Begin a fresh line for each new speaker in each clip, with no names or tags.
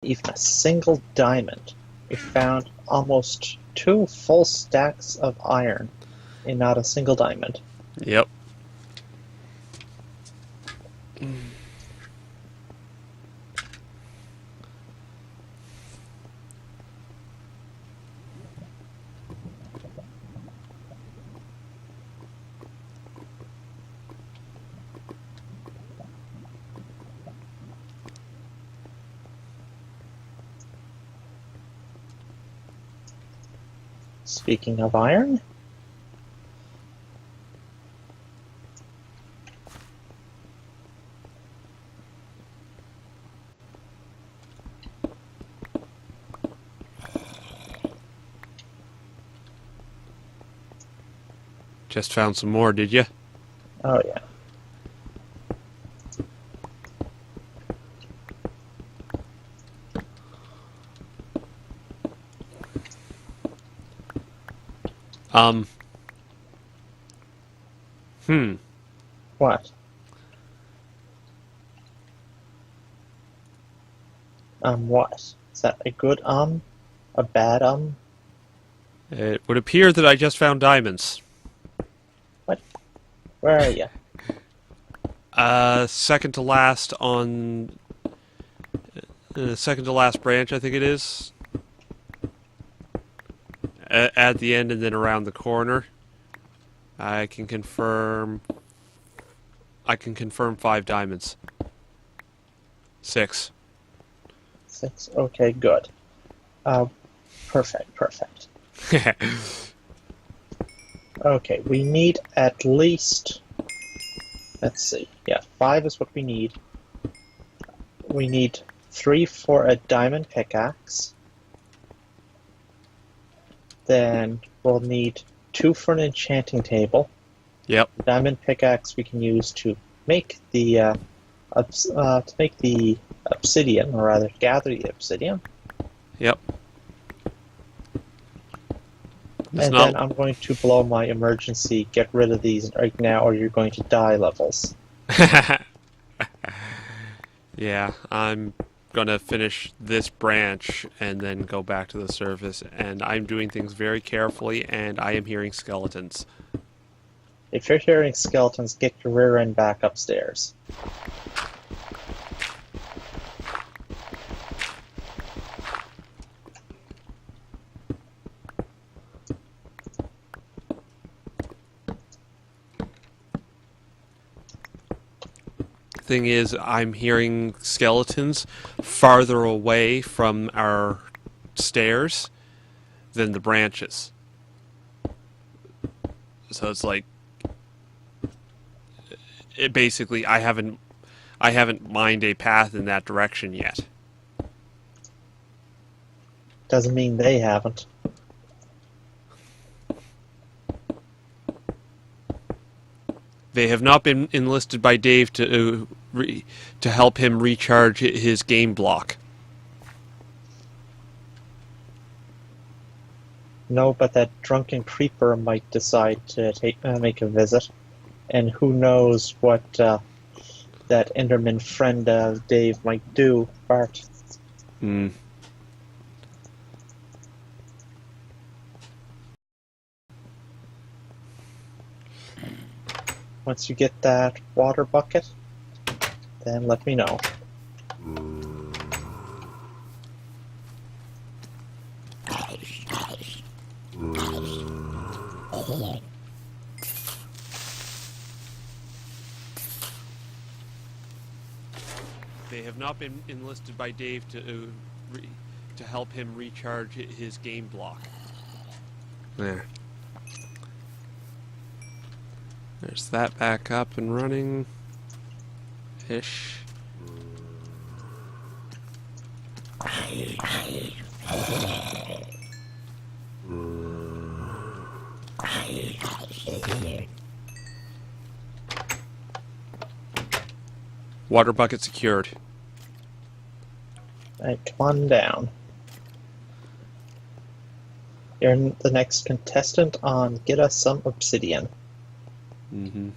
even a single diamond. We found almost 2 full stacks of iron and not a single diamond.
Yep.
Speaking of iron,
Just found some more, did you?
oh yeah.
Um.
What? What? Is that a good A bad
It would appear that I just found diamonds.
What? Where are you?
Second to last on... second to last branch, I think it is. At the end and then around the corner. I can confirm 5 diamonds. 6.
6. Okay, good. Perfect. Okay, we need at least... Let's see. Yeah, 5 is what we need. We need 3 for a diamond pickaxe. Then we'll need 2 for an enchanting table.
Yep.
The diamond pickaxe we can use to make the obsidian, or rather gather the obsidian.
Yep.
And then I'm going to blow my emergency get rid of these right now or you're going to die levels.
Yeah, I'm gonna finish this branch and then go back to the surface, and I'm doing things very carefully, and I am hearing skeletons.
If you're hearing skeletons, get your rear end back upstairs.
Thing is, I'm hearing skeletons farther away from our stairs than the branches. So it's like, it basically, I haven't mined a path in that direction yet.
Doesn't mean they haven't.
They have not been enlisted by Dave to help him recharge his game block.
No, but that drunken creeper might decide to make a visit. And who knows what that Enderman friend of Dave might do, Bart. Once you get that water bucket, then let me know.
They have not been enlisted by Dave to help him recharge his game block. There. There's that back up and running. Ish. Water bucket secured.
Alright, come on down. You're the next contestant on Get Us Some Obsidian.
Mm-hmm.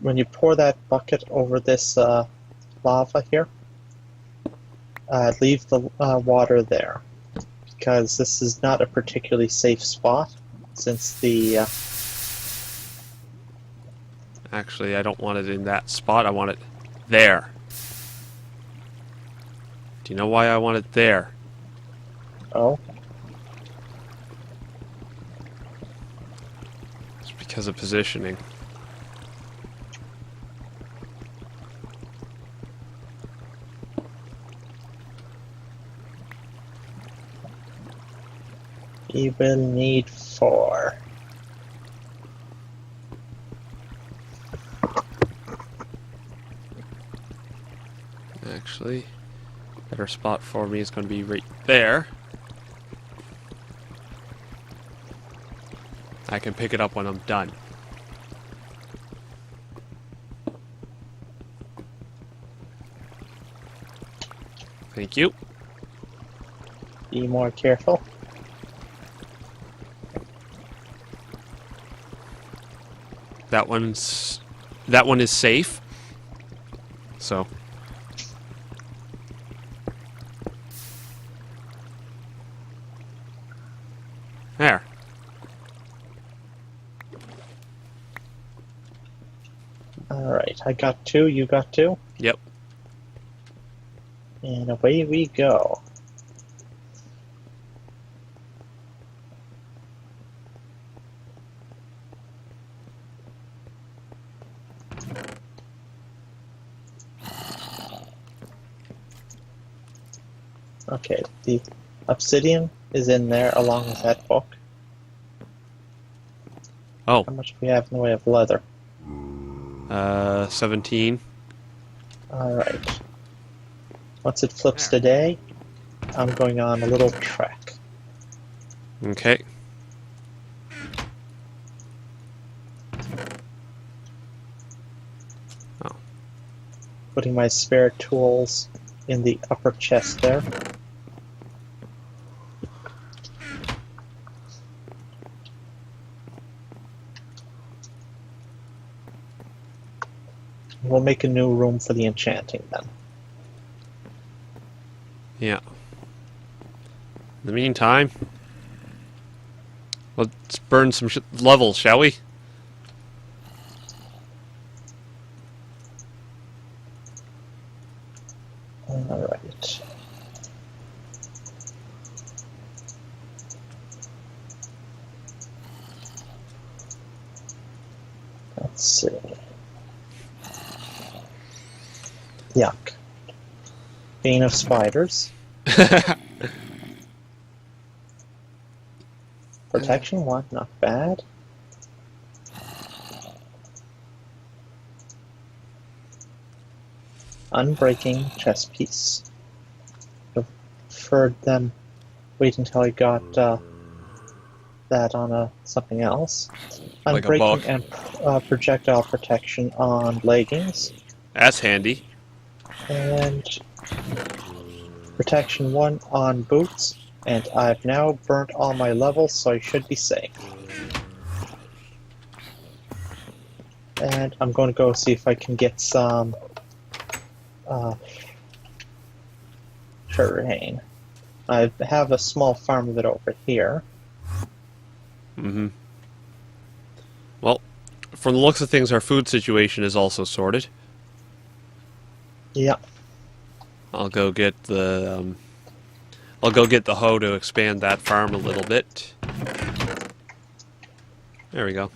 when you pour that bucket over this lava here, leave the water there, because this is not a particularly safe spot, since the
Actually, I don't want it in that spot. I want it there. Do you know why I want it there?
oh,
It's because of positioning.
you will need 4.
Actually, better spot for me is going to be right there. I can pick it up when I'm done. Thank you.
Be more careful.
That one is safe. So there.
Alright, I got 2, you got 2,
Yep.
and away we go. Okay, the obsidian is in there along with that book.
Oh,
How much do we have in the way of leather?
17.
Alright. Once it flips today, I'm going on a little trek.
Okay.
Putting my spare tools in the upper chest there. We'll make a new room for the enchanting then.
Yeah. In the meantime, let's burn some levels, shall we?
Alright. Let's see. Yuck. Bane of spiders. Protection 1, not bad. Unbreaking chess piece. Preferred them wait until I got that on something else.
Like a book.
Unbreaking and projectile protection on leggings.
That's handy.
And protection 1 on boots. And I've now burnt all my levels, so I should be safe. And I'm going to go see if I can get some sugarcane. I have a small farm of it over here.
Mm-hmm. Well, from the looks of things, our food situation is also sorted.
Yeah.
I'll go get the hoe to expand that farm a little bit. There we go.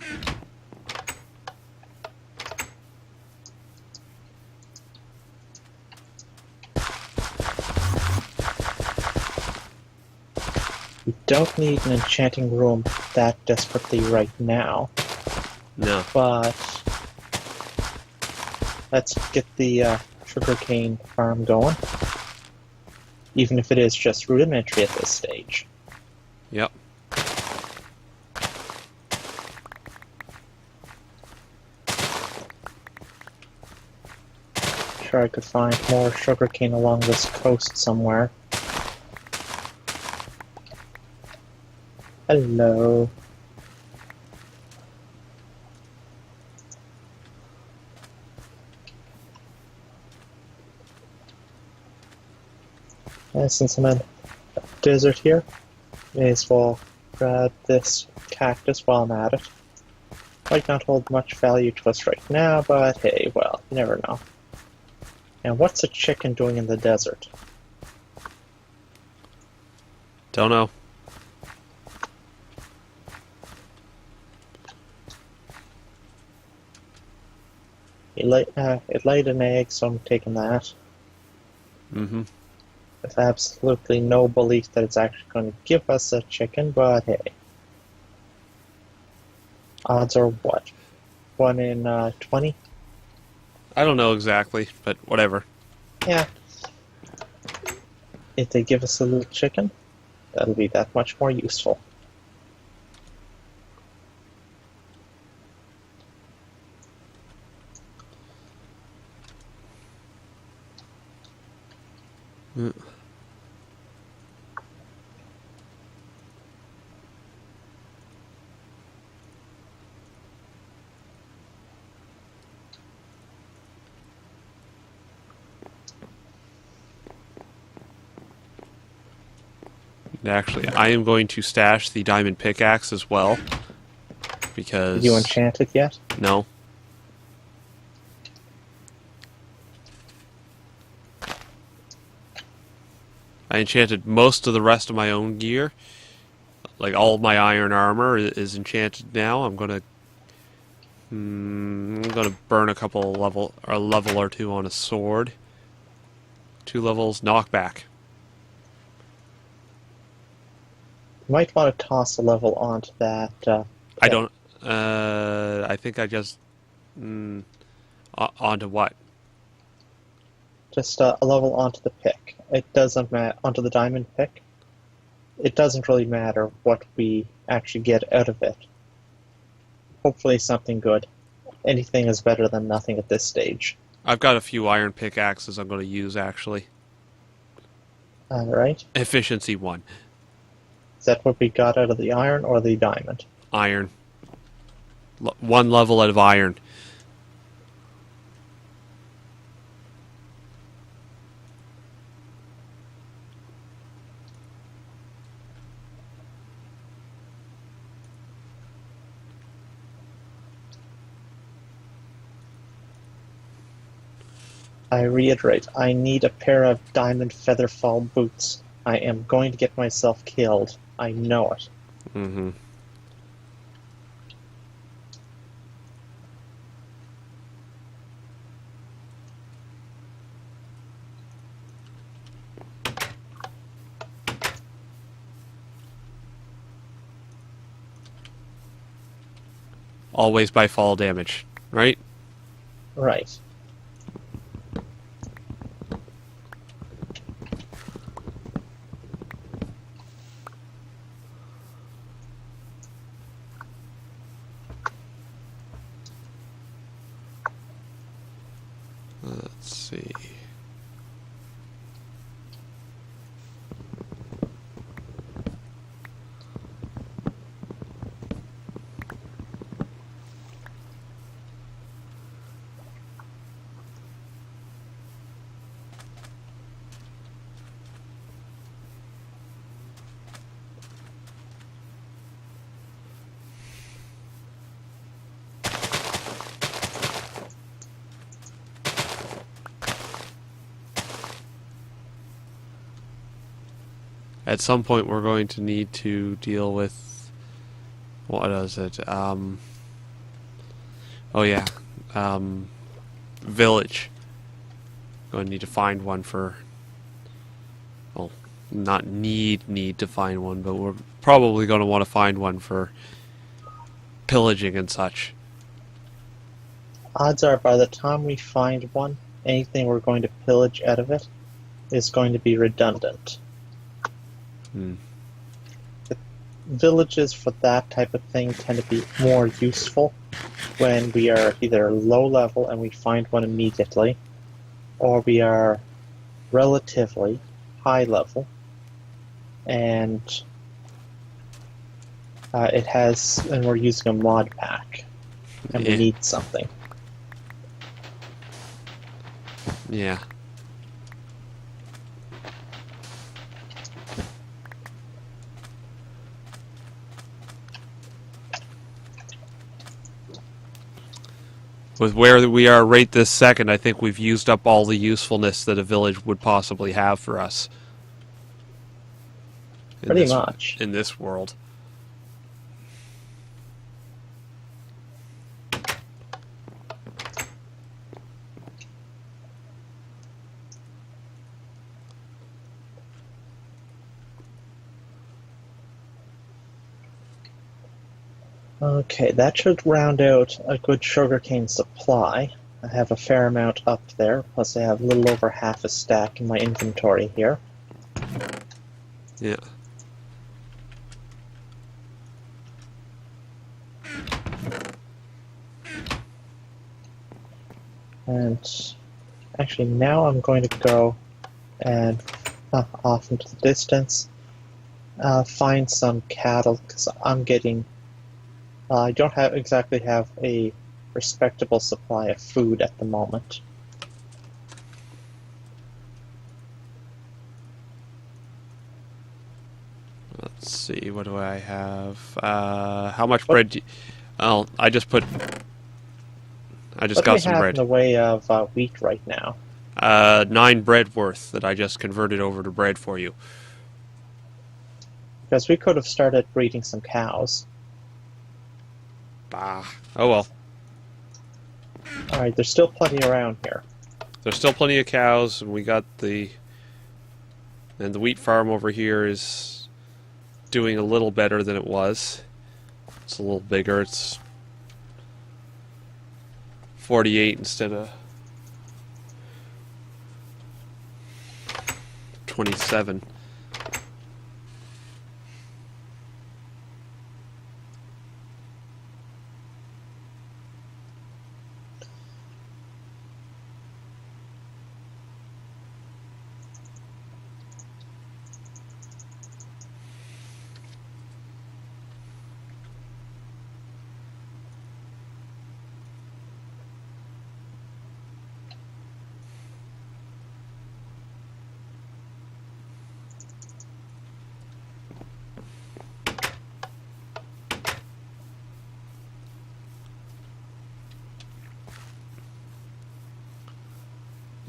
We don't need an enchanting room that desperately right now,
No.
but let's get the sugarcane farm going. Even if it is just rudimentary at this stage.
Yep.
Sure, I could find more sugarcane along this coast somewhere. Hello. Since I'm in the desert here, may as well grab this cactus while I'm at it. Might not hold much value to us right now, but hey, well, you never know. And what's a chicken doing in the desert?
Don't know.
It laid an egg, so I'm taking that.
Mm-hmm.
With absolutely no belief that it's actually going to give us a chicken, but hey. Odds are what? 1 in 20?
I don't know exactly, but whatever.
Yeah. If they give us a little chicken, that'll be that much more useful.
Mm. Actually, I am going to stash the diamond pickaxe as well, because...
Did you enchant it yet?
No. I enchanted most of the rest of my own gear. Like, all of my iron armor is enchanted now. I'm gonna burn a level or two on a sword. 2 levels, knockback.
You might want to toss a level onto that.
I don't. I think I just. Onto what?
Just a level onto the pick. It doesn't matter. Onto the diamond pick. It doesn't really matter what we actually get out of it. Hopefully something good. Anything is better than nothing at this stage.
I've got a few iron pickaxes I'm going to use, actually.
Alright.
Efficiency 1.
Is that what we got out of the iron or the diamond?
Iron. 1 level out of iron.
I reiterate, I need a pair of diamond featherfall boots. I am going to get myself killed. I know it.
Mm-hmm. Always by fall damage, right?
Right.
Let's see. At some point, we're going to need to deal with... What is it? Oh, yeah. Village. Going to need to find one for... Well, not need to find one, but we're probably going to want to find one for pillaging and such.
Odds are by the time we find one, anything we're going to pillage out of it is going to be redundant. The villages for that type of thing tend to be more useful when we are either low level and we find one immediately, or we are relatively high level and and we're using a mod pack and we need something.
Yeah. With where we are right this second, I think we've used up all the usefulness that a village would possibly have for us.
Pretty much.
In this world.
Okay, that should round out a good sugarcane supply. I have a fair amount up there, plus I have a little over half a stack in my inventory here.
Yeah.
And actually now I'm going to go and off into the distance, find some cattle, because I'm getting... I don't exactly have a respectable supply of food at the moment.
Let's see, what do I have? How much bread do you... Oh, I just got some
have
bread.
in the way of wheat right now?
9 bread worth that I just converted over to bread for you.
Because we could have started breeding some cows.
Bah. Oh well.
Alright, there's still plenty around here.
There's still plenty of cows, and we got the... And the wheat farm over here is doing a little better than it was. It's a little bigger. It's 48 instead of 27.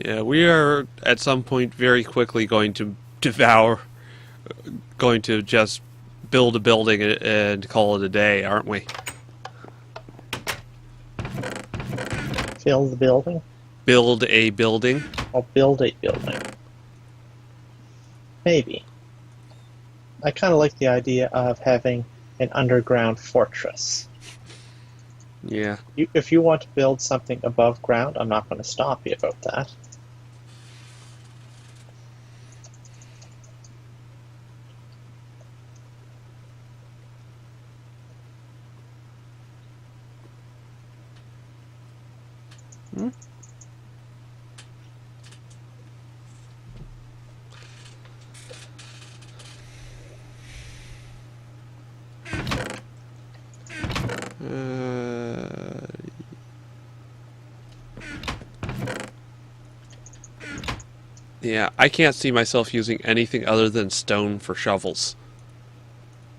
Yeah, we are at some point very quickly going to going to just build a building and call it a day, aren't we?
Fill the building?
Build a building?
I'll build a building. Maybe. I kind of like the idea of having an underground fortress.
Yeah.
If you want to build something above ground, I'm not going to stop you about that.
Hmm? Yeah, I can't see myself using anything other than stone for shovels.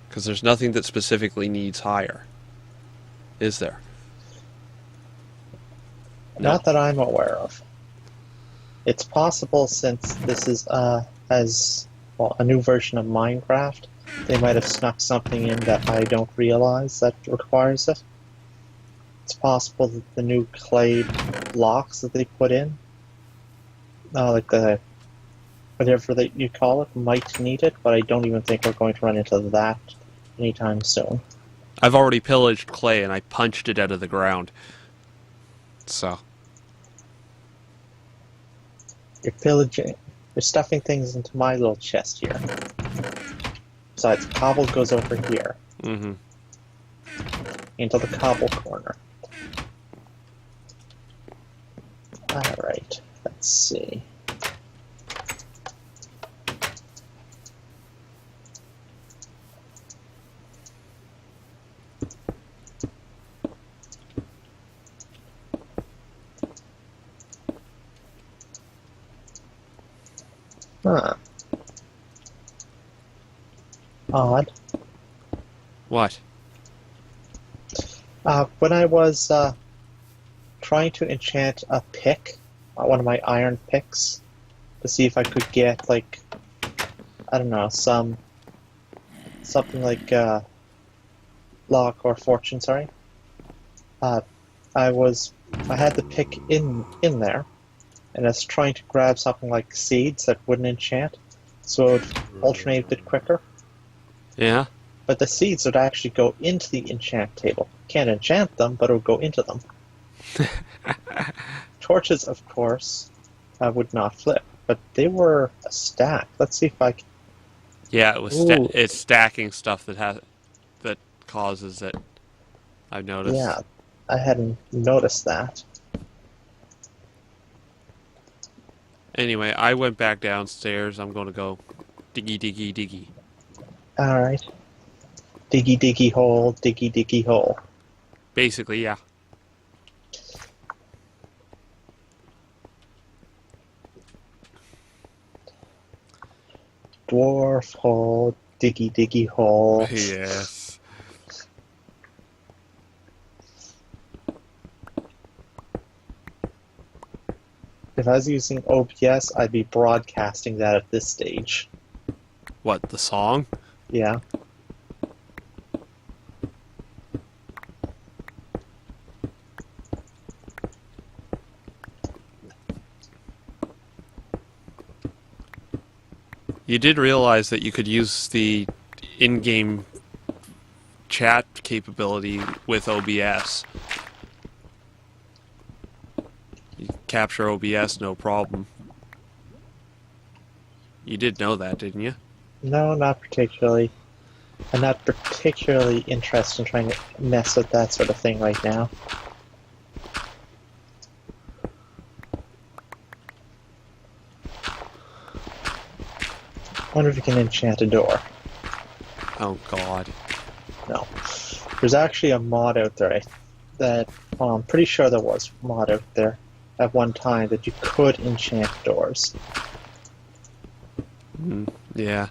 Because there's nothing that specifically needs higher. Is there?
Not that I'm aware of. It's possible, since this is as well a new version of Minecraft, they might have snuck something in that I don't realize that requires it. It's possible that the new clay blocks that they put in, like the whatever that you call it, might need it, but I don't even think we're going to run into that anytime soon.
I've already pillaged clay and I punched it out of the ground. So.
You're pillaging. You're stuffing things into my little chest here. Besides, cobble goes over here.
Mm-hmm.
Into the cobble corner. Alright, let's see. Huh. Odd.
What?
When I was trying to enchant a pick, one of my iron picks, to see if I could get, like, I don't know, something like luck or fortune. Sorry. I had the pick in there, and I was trying to grab something like seeds that wouldn't enchant, so it would alternate a bit quicker.
Yeah.
But the seeds would actually go into the enchant table. Can't enchant them, but it would go into them. Torches, of course, would not flip, but they were a stack. Let's see if I can.
Yeah, it was
Ooh.
it's stacking stuff that causes it. I've noticed.
Yeah, I hadn't noticed that.
Anyway, I went back downstairs. I'm going to go diggy diggy diggy.
Alright. Diggy diggy hole, diggy diggy hole.
Basically, yeah.
Dwarf hole, diggy diggy hole.
Yes.
If I was using OBS, I'd be broadcasting that at this stage.
What, the song?
Yeah.
You did realize that you could use the in-game chat capability with OBS. You capture OBS, no problem. You did know that, didn't you?
No, not particularly. I'm not particularly interested in trying to mess with that sort of thing right now. I wonder if you can enchant a door.
Oh god.
No. There's actually a mod out there that, well, I'm pretty sure there was a mod out there at one time that you could enchant doors.
Yeah.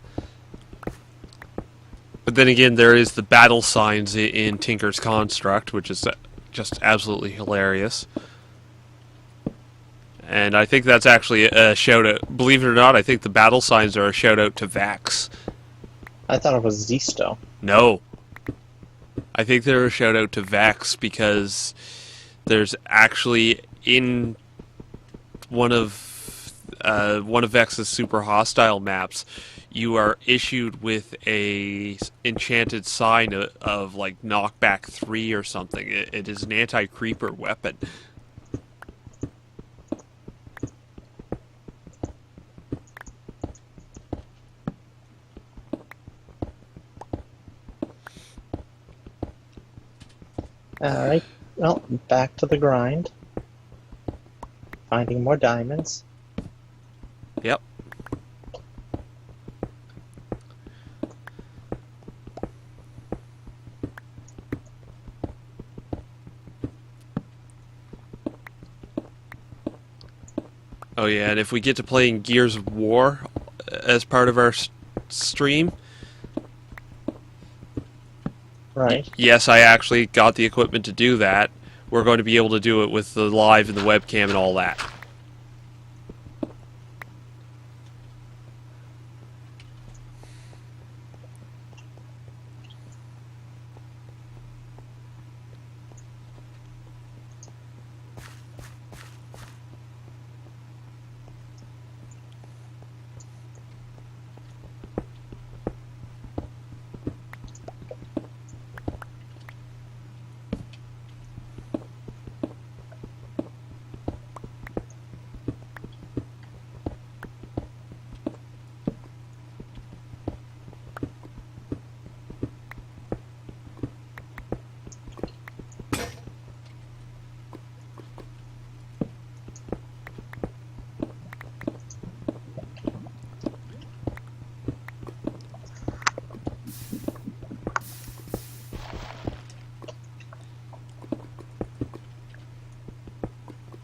But then again, there is the battle signs in Tinker's Construct, which is just absolutely hilarious. And I think that's actually a shout out. Believe it or not, I think the battle signs are a shout out to Vax.
I thought it was Zisto.
No. I think they're a shout out to Vax because there's actually in one of Vex's super hostile maps, you are issued with a enchanted sign of like knockback 3 or something. It is an anti-creeper weapon.
Alright, well, back to the grind. Finding more diamonds.
Yep. Oh yeah, and if we get to playing Gears of War as part of our stream,
Right.
yes, I actually got the equipment to do that. We're going to be able to do it with the live and the webcam and all that.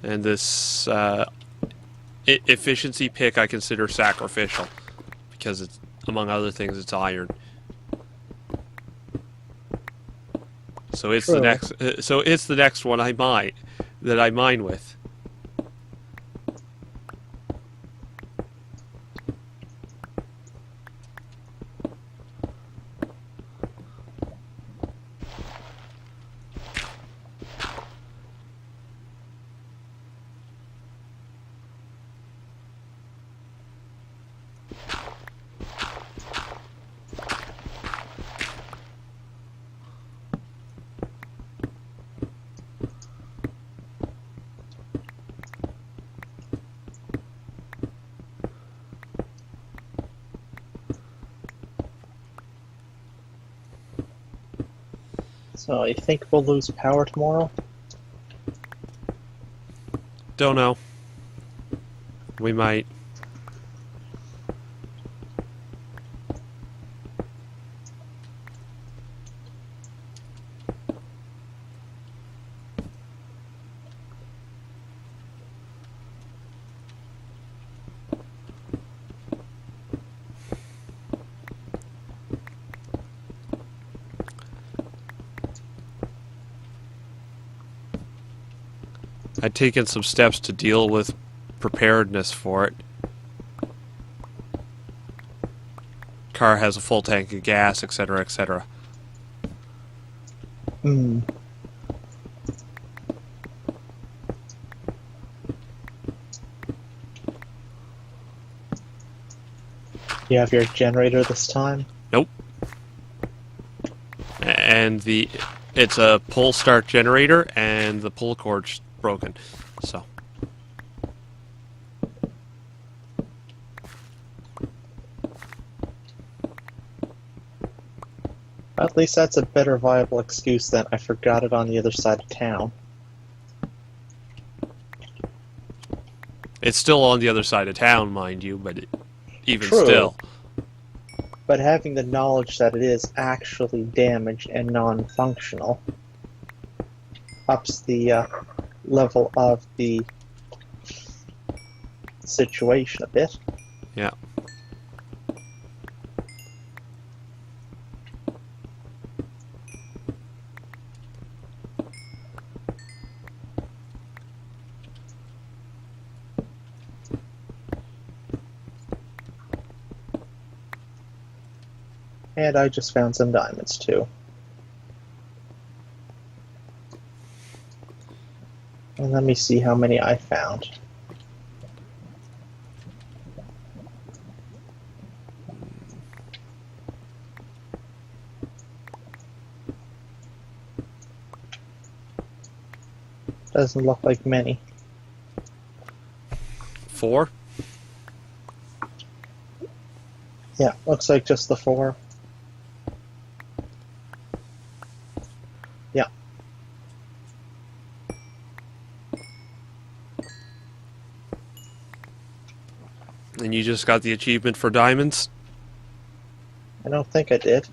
And this efficiency pick I consider sacrificial because it's, among other things, it's iron. So it's
True.
the next. So it's the next one I might. that I mine with.
So you think we'll lose power tomorrow?
Don't know. We might. I'd taken some steps to deal with preparedness for it. Car has a full tank of gas, etc., etc.
Hmm. You have your generator this time?
Nope. And it's a pull start generator, and the pull cord's broken. So
At least that's a better viable excuse than I forgot it on the other side of town.
it's still on the other side of town, mind you, but even
True.
still.
But having the knowledge that it is actually damaged and non-functional ups the level of the situation a bit.
Yeah.
And I just found some diamonds too. And let me see how many I found. Doesn't look like many.
4?
Yeah, looks like just the 4. Yeah.
And you just got the achievement for diamonds?
I don't think I did.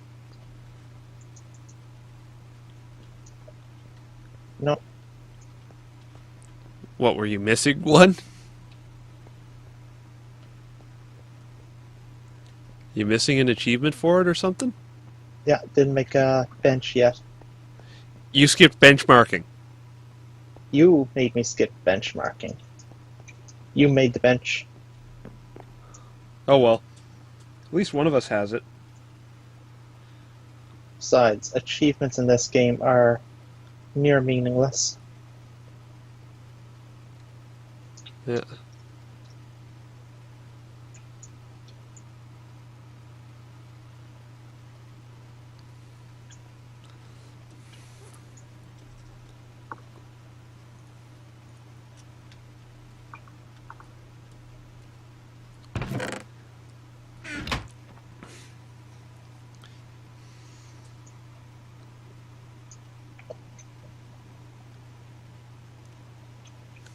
No.
What, were you missing one? You missing an achievement for it or something?
Yeah, didn't make a bench yet.
You skipped benchmarking.
You made me skip benchmarking. You made the bench.
Oh well. At least one of us has it.
Besides, achievements in this game are near meaningless.
Yeah.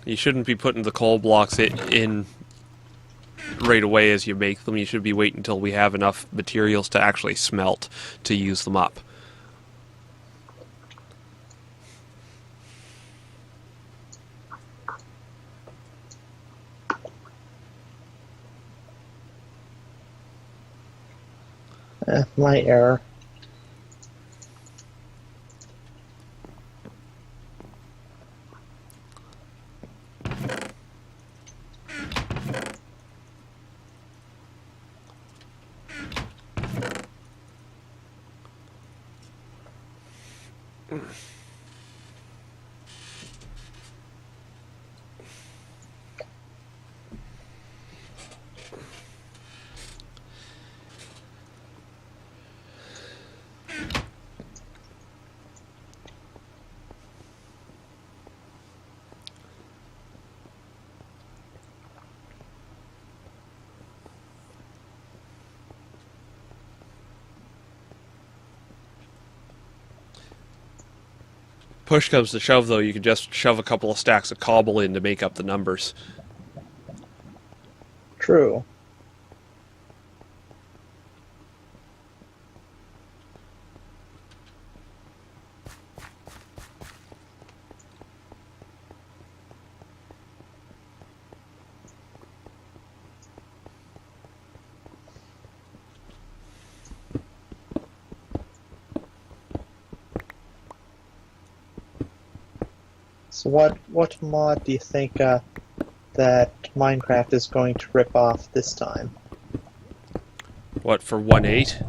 You shouldn't be putting the coal blocks in right away as you make them. You should be waiting until we have enough materials to actually smelt to use them up.
My error.
Push comes to shove, though, you can just shove a couple of stacks of cobble in to make up the numbers.
True. So what mod do you think that Minecraft is going to rip off this time?
What, for 1.8?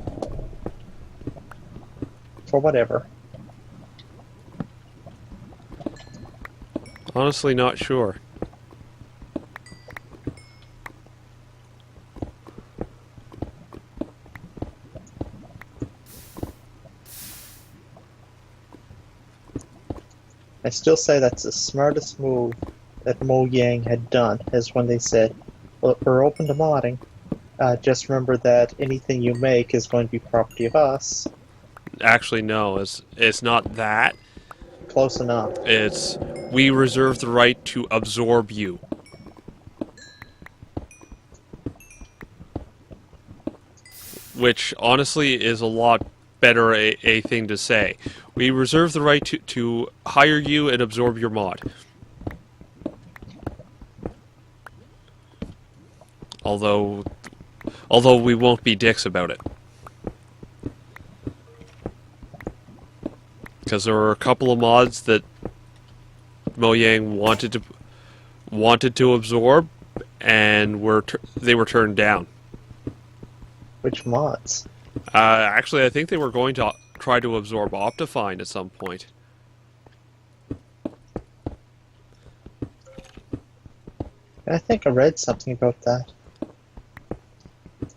For whatever.
Honestly, not sure.
I still say that's the smartest move that Mojang had done, is when they said, well, we're open to modding. Just remember that anything you make is going to be property of us.
Actually, no, it's not that.
Close enough.
It's, we reserve the right to absorb you. Which, honestly, is a lot better a thing to say. We reserve the right to hire you and absorb your mod. Although we won't be dicks about it. Because there were a couple of mods that Mojang wanted to absorb, and they were turned down.
Which mods?
Actually, I think they were going to try to absorb Optifine at some point.
I think I read something about that.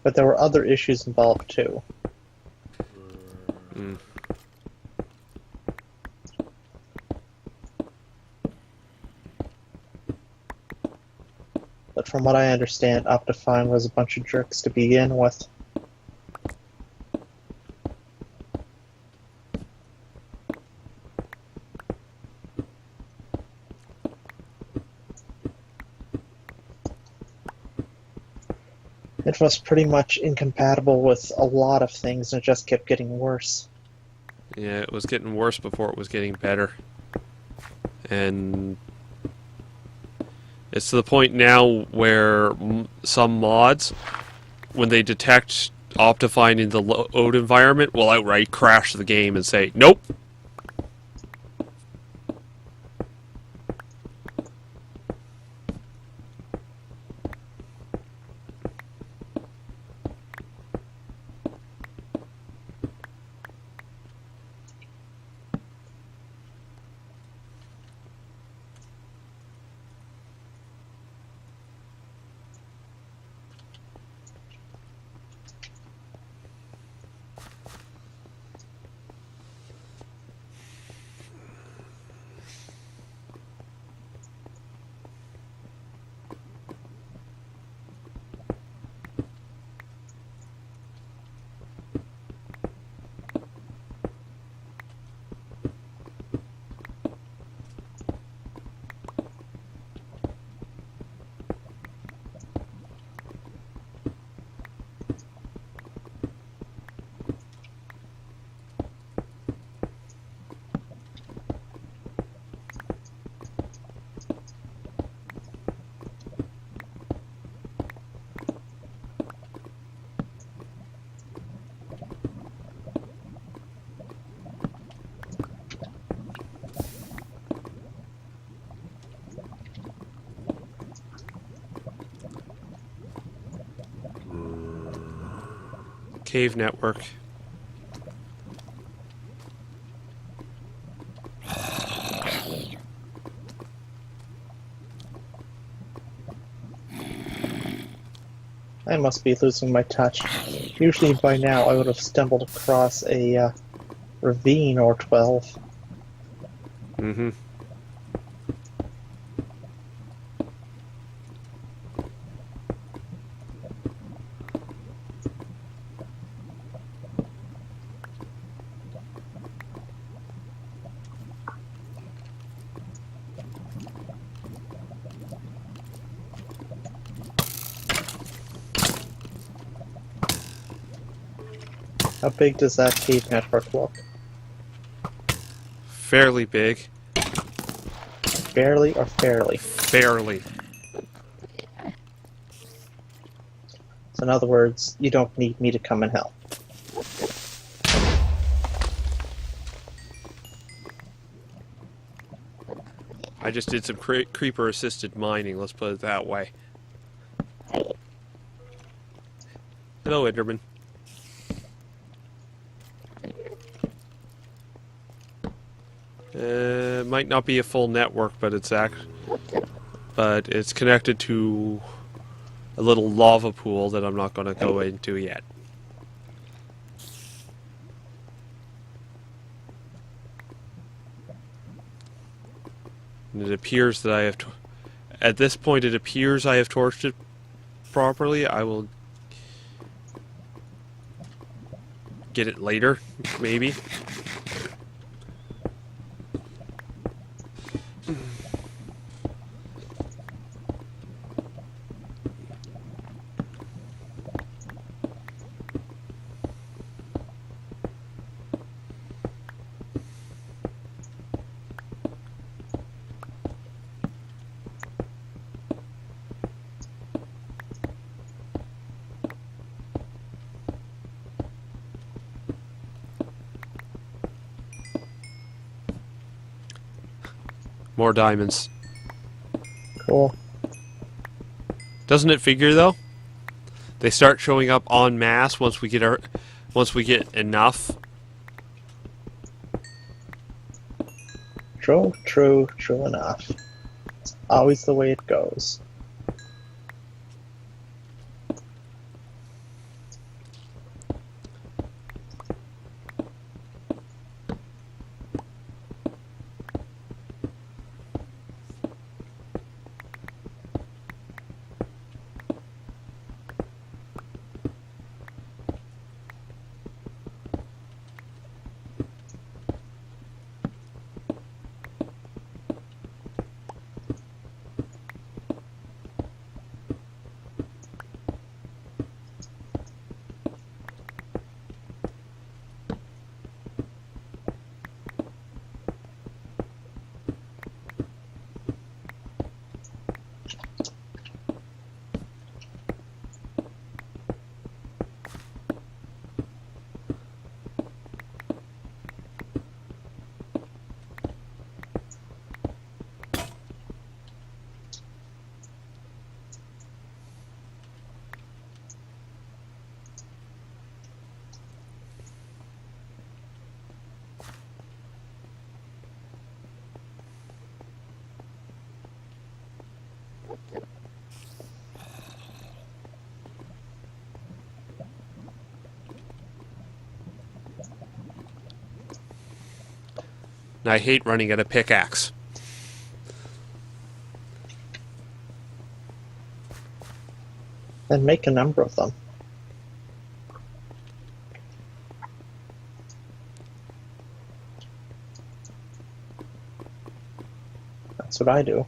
But there were other issues involved too.
Mm.
But from what I understand, Optifine was a bunch of jerks to begin with. It was pretty much incompatible with a lot of things, and it just kept getting worse.
Yeah, it was getting worse before it was getting better. And it's to the point now where some mods, when they detect Optifine in the load environment, will outright crash the game and say, nope. Cave network.
I must be losing my touch. Usually by now I would have stumbled across a ravine or 12.
Mm-hmm.
How big does that cave network look?
Fairly big.
Barely or fairly?
Fairly.
So in other words, you don't need me to come and help.
I just did some creeper-assisted mining, let's put it that way. Hello, Enderman. Might not be a full network, but it's connected to a little lava pool that I'm not going to go into yet. And it appears that I have... At this point, it appears I have torched it properly. I will get it later, maybe. More diamonds.
Cool.
Doesn't it figure though? They start showing up en masse once we get enough.
True enough. It's always the way it goes.
And I hate running at a pickaxe.
Then make a number of them. That's what I do.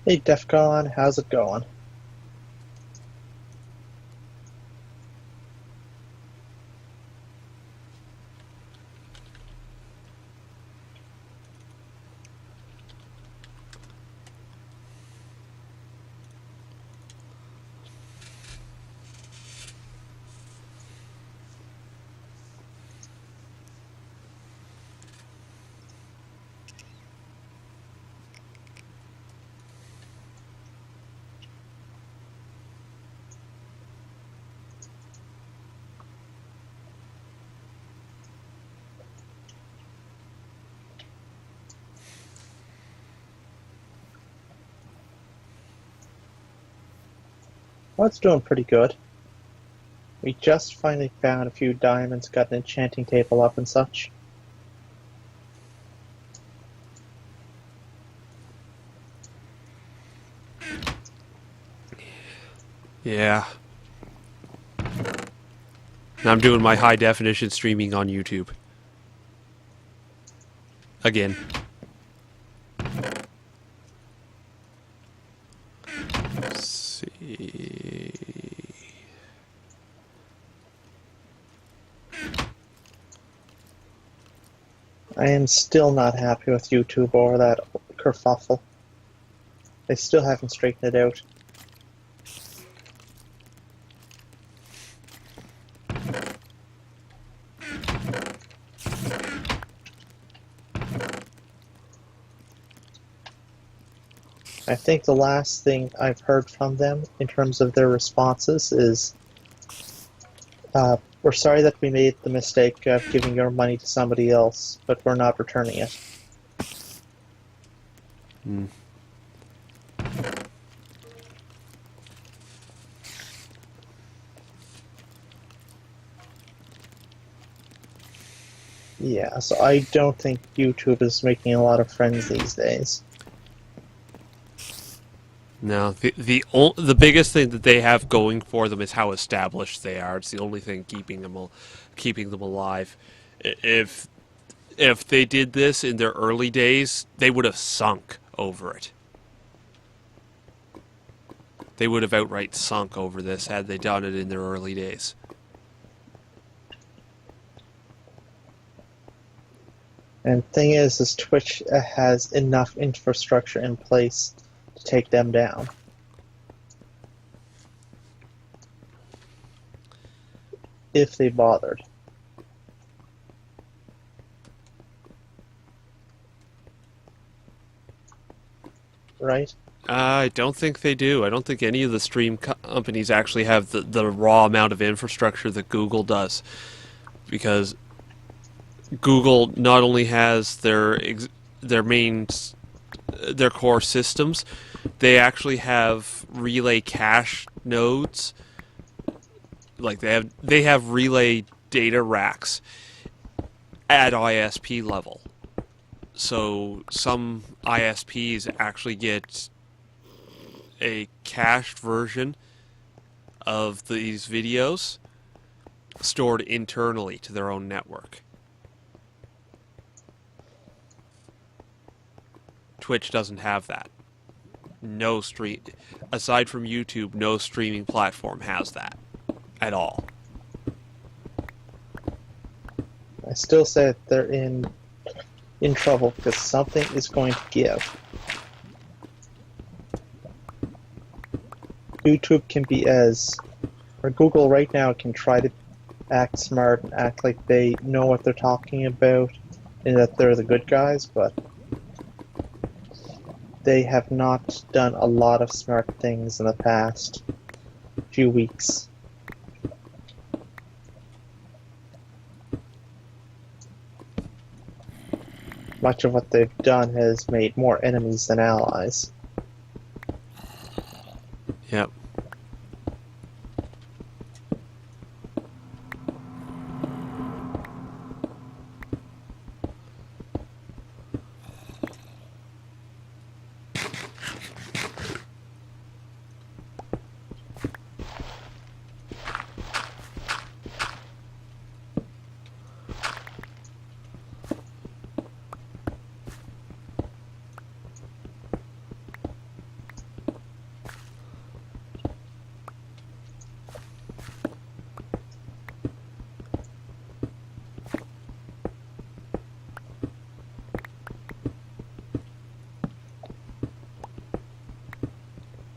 Hey Defcon, how's it going? Well, it's doing pretty good. We just finally found a few diamonds, got an enchanting table up and such.
Yeah. Now I'm doing my high definition streaming on YouTube. Again. Let's see.
I am still not happy with YouTube or that kerfuffle. They still haven't straightened it out. I think the last thing I've heard from them in terms of their responses is, we're sorry that we made the mistake of giving your money to somebody else, but we're not returning it.
Hmm.
Yeah, so I don't think YouTube is making a lot of friends these days.
No, the biggest thing that they have going for them is how established they are. It's the only thing keeping them alive. If they did this in their early days, they would have sunk over it. They would have outright sunk over this had they done it in their early days.
And thing is Twitch has enough infrastructure in place to take them down. If they bothered. Right?
I don't think they do. I don't think any of the stream companies actually have the raw amount of infrastructure that Google does. Because Google not only has their core systems, they actually have relay cache nodes. Like they have relay data racks at ISP level. So some ISPs actually get a cached version of these videos stored internally to their own network. Twitch doesn't have that. No stream, aside from YouTube, no streaming platform has that at all.
I still say that they're in trouble because something is going to give. YouTube can be or Google right now can try to act smart and act like they know what they're talking about and that they're the good guys, but they have not done a lot of smart things in the past few weeks. Much of what they've done has made more enemies than allies.
Yep.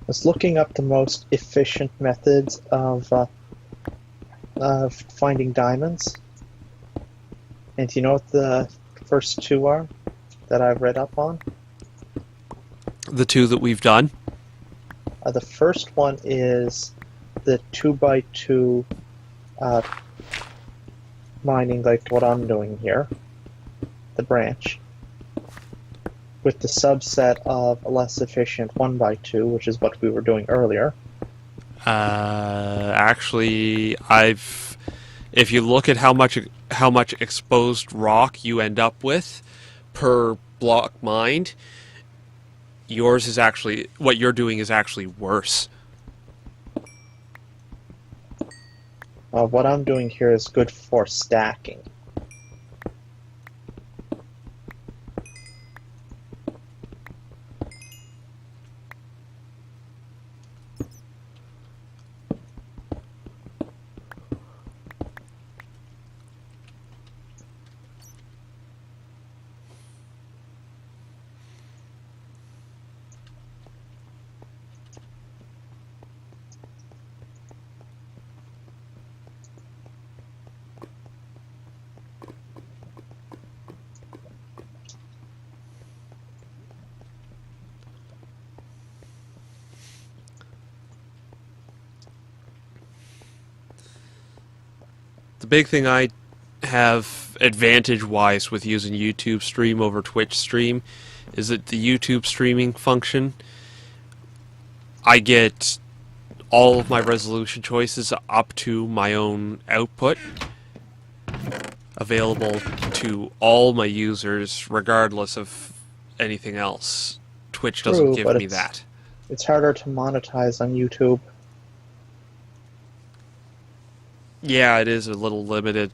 was looking up the most efficient methods of finding diamonds. And do you know what the first two are that I've read up on?
The two that we've done.
The first one is the 2x2 mining, like what I'm doing here, the branch, with the subset of a less efficient 1x2, which is what we were doing earlier.
Actually, if you look at how much exposed rock you end up with per block mined, yours is actually, what you're doing is actually worse.
What I'm doing here is good for stacking.
The big thing I have advantage-wise with using YouTube Stream over Twitch Stream is that the YouTube streaming function, I get all of my resolution choices up to my own output, available to all my users regardless of anything else. Twitch doesn't
True,
give
but
me that.
It's harder to monetize on YouTube.
Yeah, it is a little limited.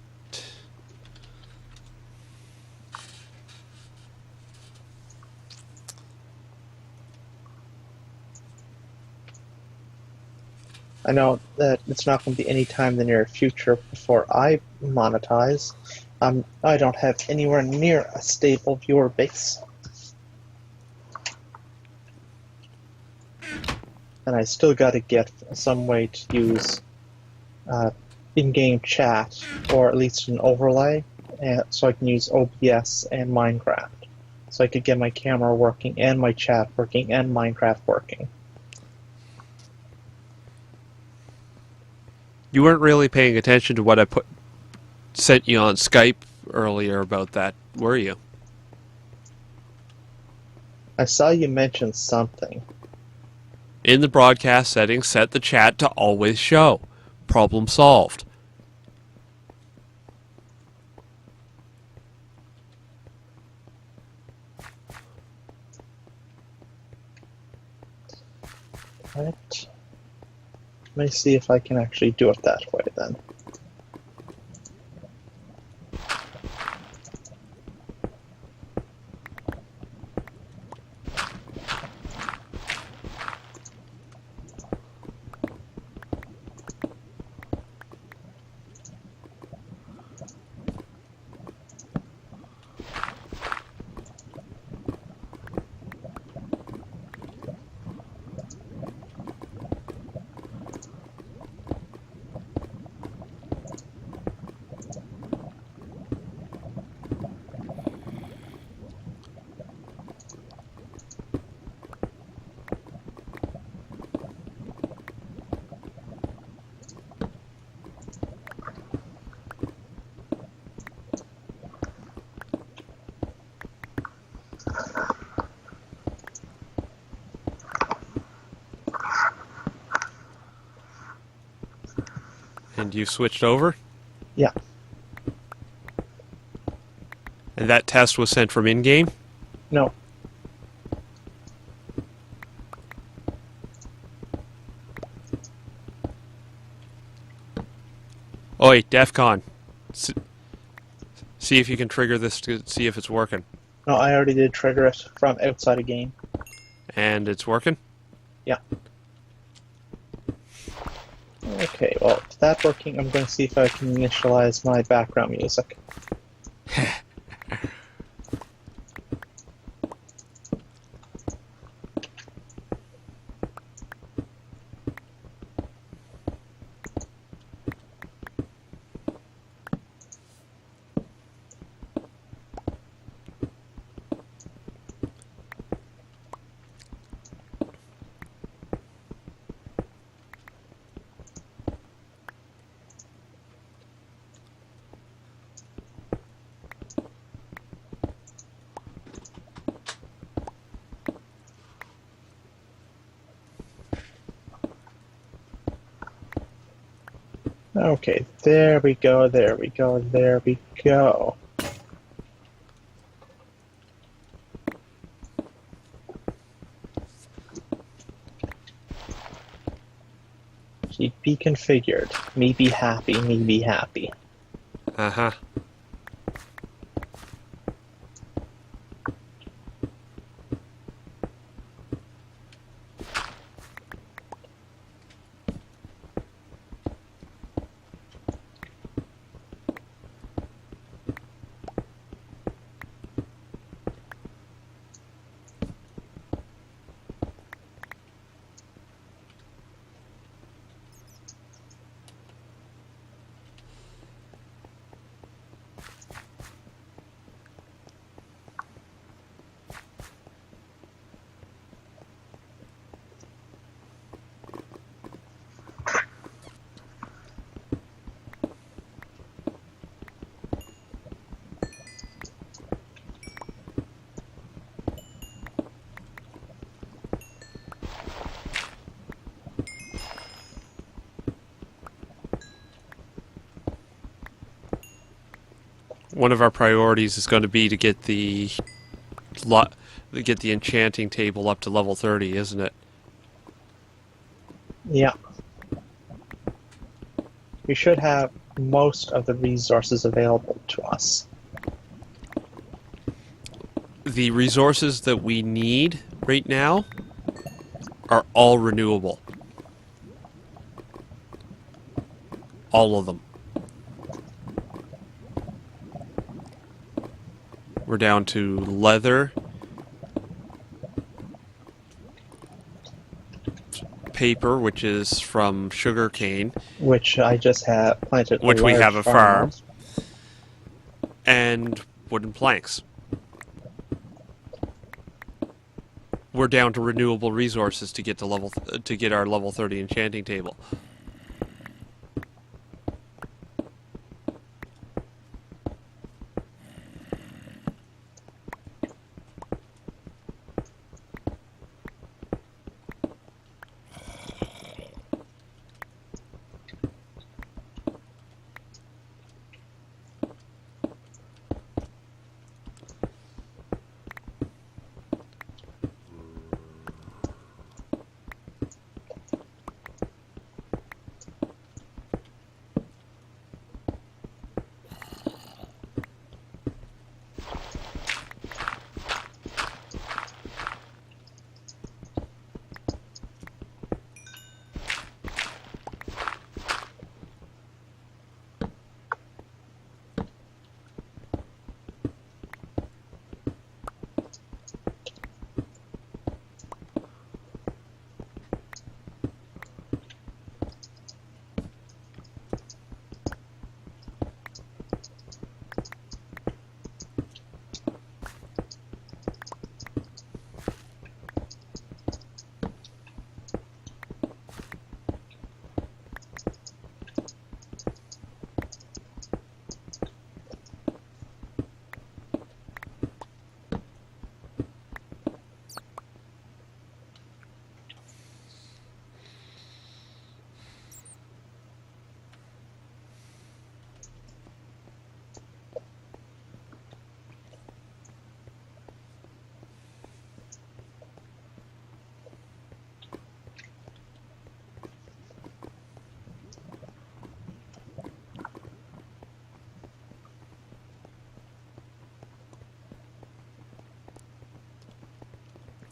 I know that it's not going to be any time in the near future before I monetize. I don't have anywhere near a stable viewer base. And I still got to get some way to use in-game chat, or at least an overlay, so I can use OBS and Minecraft. So I could get my camera working, and my chat working, and Minecraft working.
You weren't really paying attention to what I sent you on Skype earlier about that, were you?
I saw you mention something.
In the broadcast settings, set the chat to always show. Problem solved.
Right. Let me see if I can actually do it that way then.
And you switched over?
Yeah.
And that test was sent from in-game?
No.
Oi, DEFCON. See if you can trigger this to see if it's working.
No, I already did trigger it from outside a game.
And it's working?
Yeah. Okay, well, with that working, I'm going to see if I can initialize my background music. Okay, there we go, there we go, there we go. Keep be configured. Me be happy, me be happy.
Uh-huh. One of our priorities is going to be to get get the enchanting table up to level 30, isn't it?
Yeah. We should have most of the resources available to us.
The resources that we need right now are all renewable. All of them. We're down to leather, paper, which is from sugarcane,
Which I just have planted
which
a
we
large
have a farm,
of.
and wooden planks. We're down to renewable resources to get to get our level 30 enchanting table.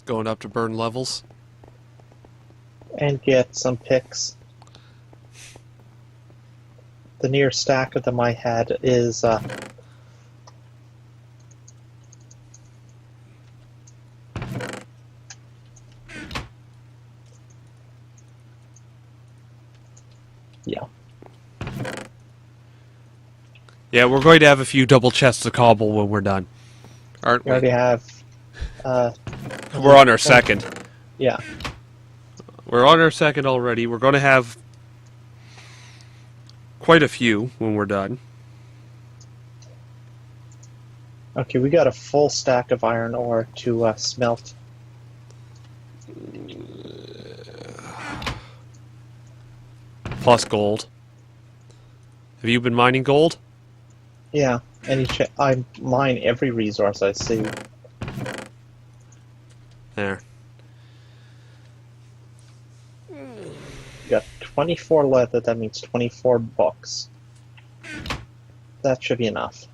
Going up to burn levels.
And get some picks. The nearest stack of them I had is yeah.
Yeah, we're going to have a few double chests of cobble when we're done, aren't
We
we?
already have
We're on our second.
yeah.
We're on our second already. We're going to have quite a few when we're done.
Okay, we got a full stack of iron ore to smelt.
Plus gold. Have you been mining gold?
Yeah, I mine every resource I see.
There.
You got 24 leather, that means 24 books. That should be enough.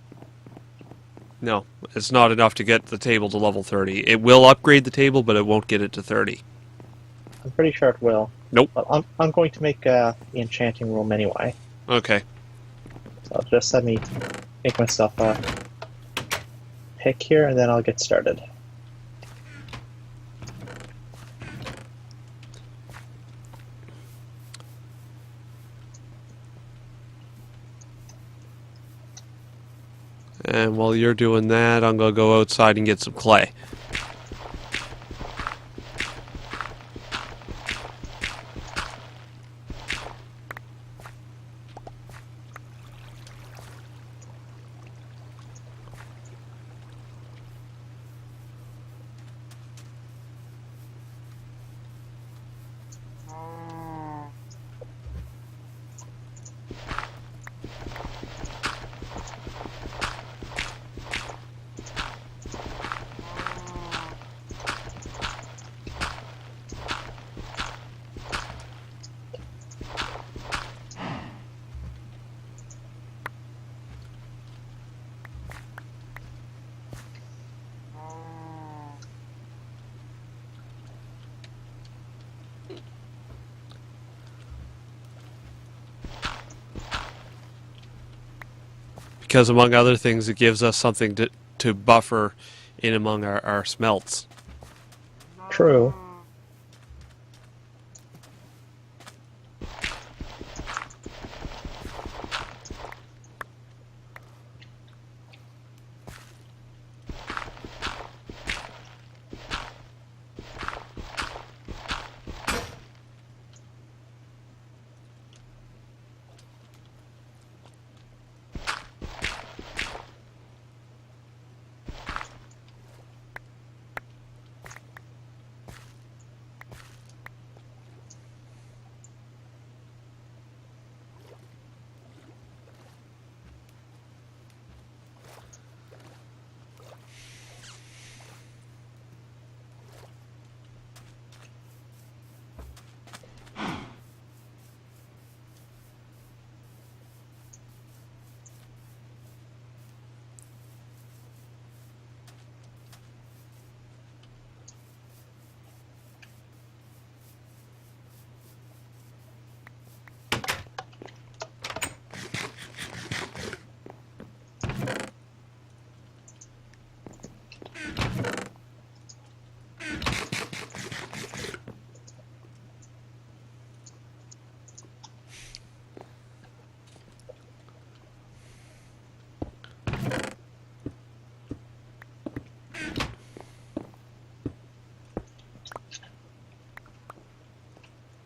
No, it's not enough to get the table to level 30. It will upgrade the table, but it won't get it to 30.
I'm pretty sure it will.
Nope.
But I'm going to make the enchanting room anyway.
Okay.
So just let me make myself a pick here, and then I'll get started.
And while you're doing that, I'm going to go outside and get some clay. Because among other things, it gives us something to buffer in among our smelts.
True.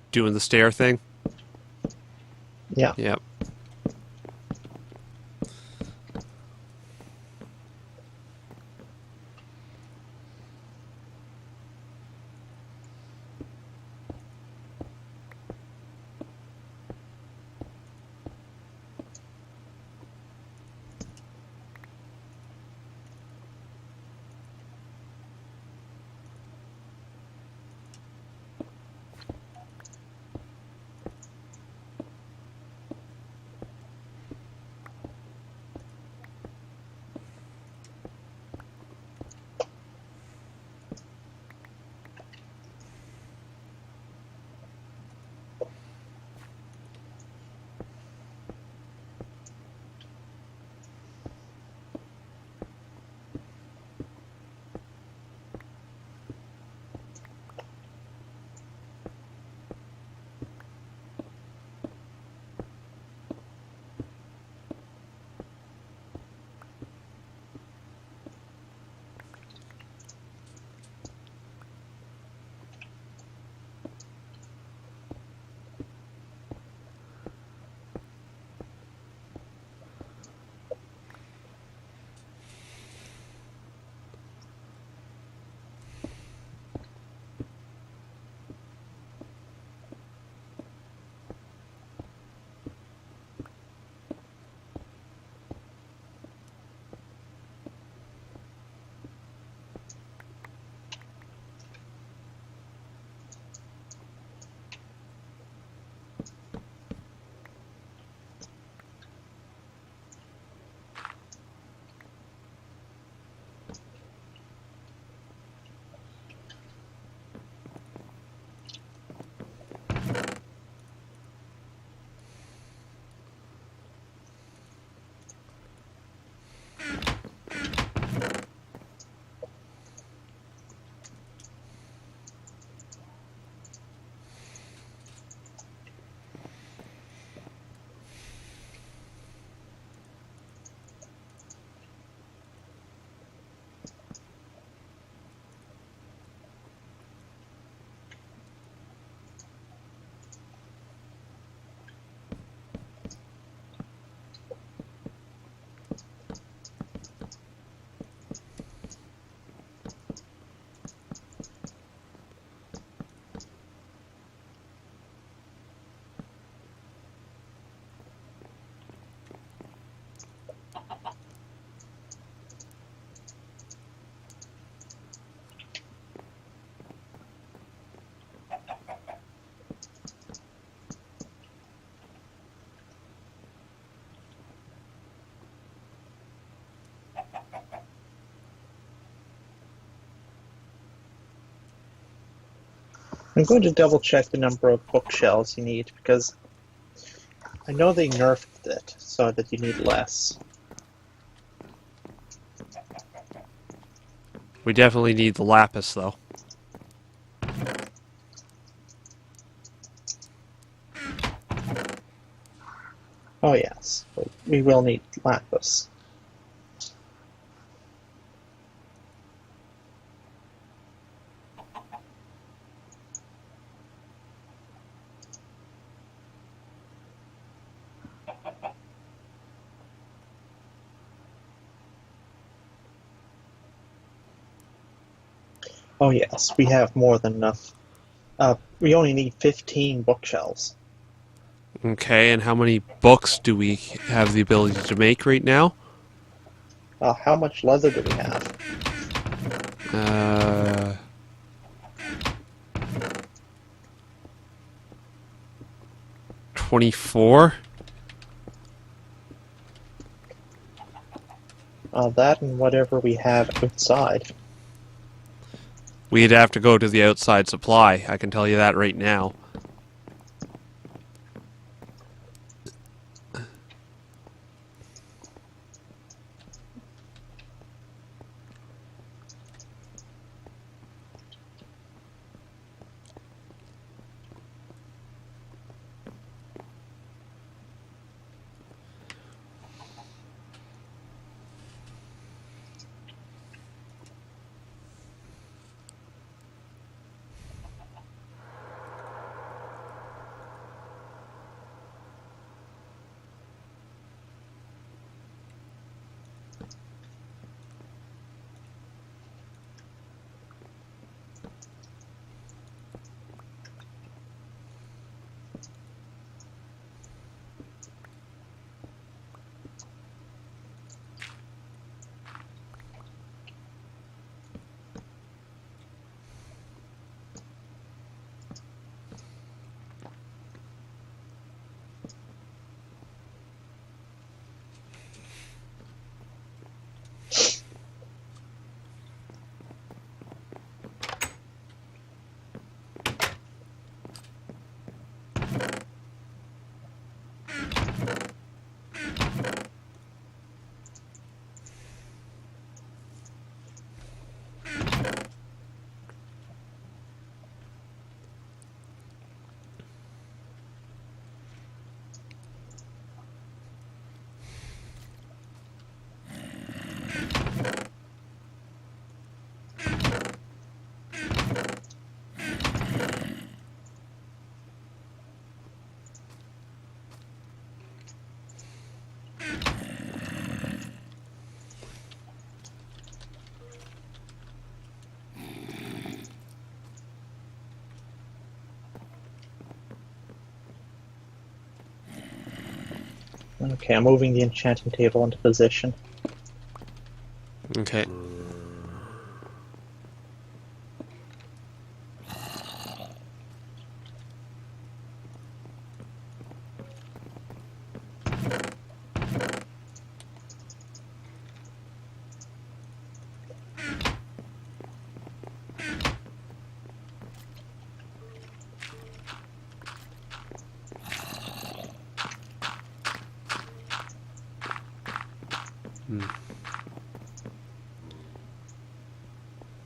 Doing the stair thing?
Yeah.
Yep.
I'm going to double check the number of bookshelves you need because I know they nerfed it so that you need less.
We definitely need the lapis, though.
Oh yes, we will need lapis. Oh yes, we have more than enough. We only need 15 bookshelves.
Okay, and how many books do we have the ability to make right now?
How much leather do we have?
24?
That and whatever we have outside.
We'd have to go to the outside supply, I can tell you that right now.
Okay, I'm moving the enchanting table into position.
Okay.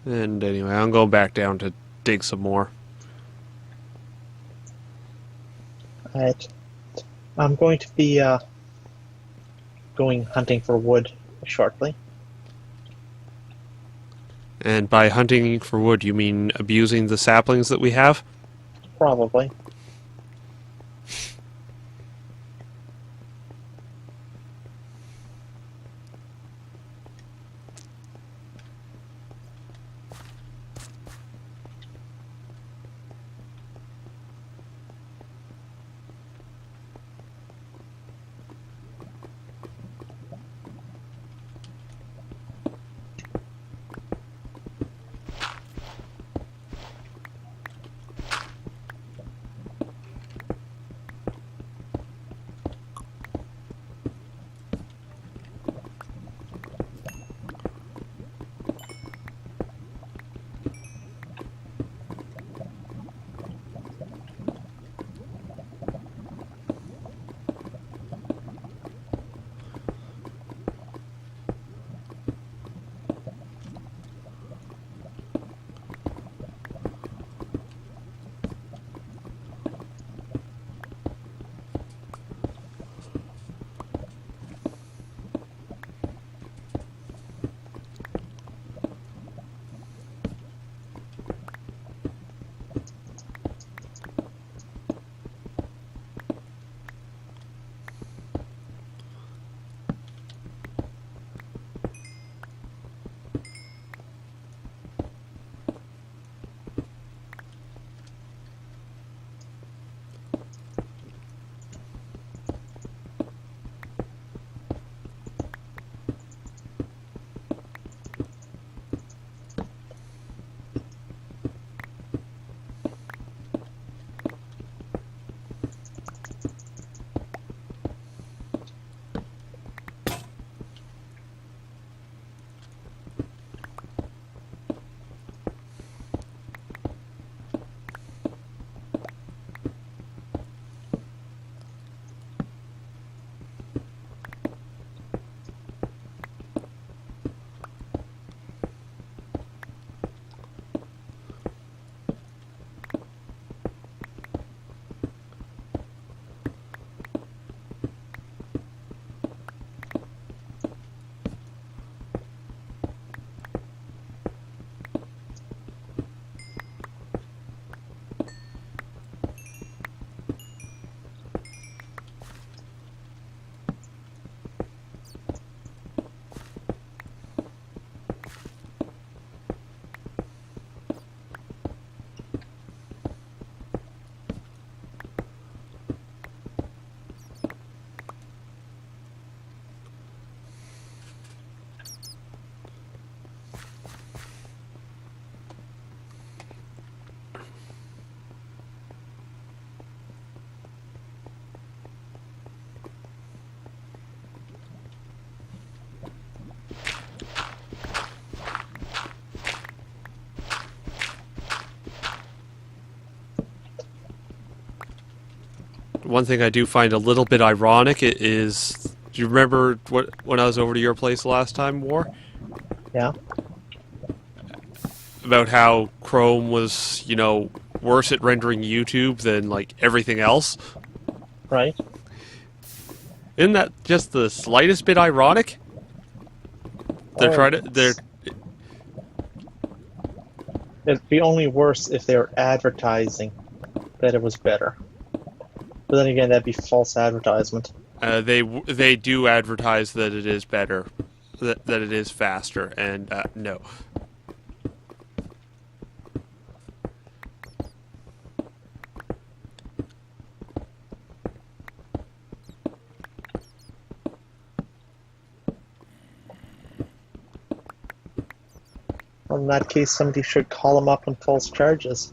And anyway, I'm going back down to dig some more.
Alright. I'm going to be going hunting for wood shortly.
And by hunting for wood, you mean abusing the saplings that we have?
Probably.
One thing I do find a little bit ironic is, do you remember when I was over to your place last time, War?
Yeah.
About how Chrome was, worse at rendering YouTube than like everything else?
Right.
Isn't that just the slightest bit ironic? They're
Oh,
trying to they're
it'd be only worse if they were advertising that it was better. But then again, that'd be false advertisement.
they do advertise that it is better, that it is faster, and no.
Well, in that case, somebody should call them up on false charges.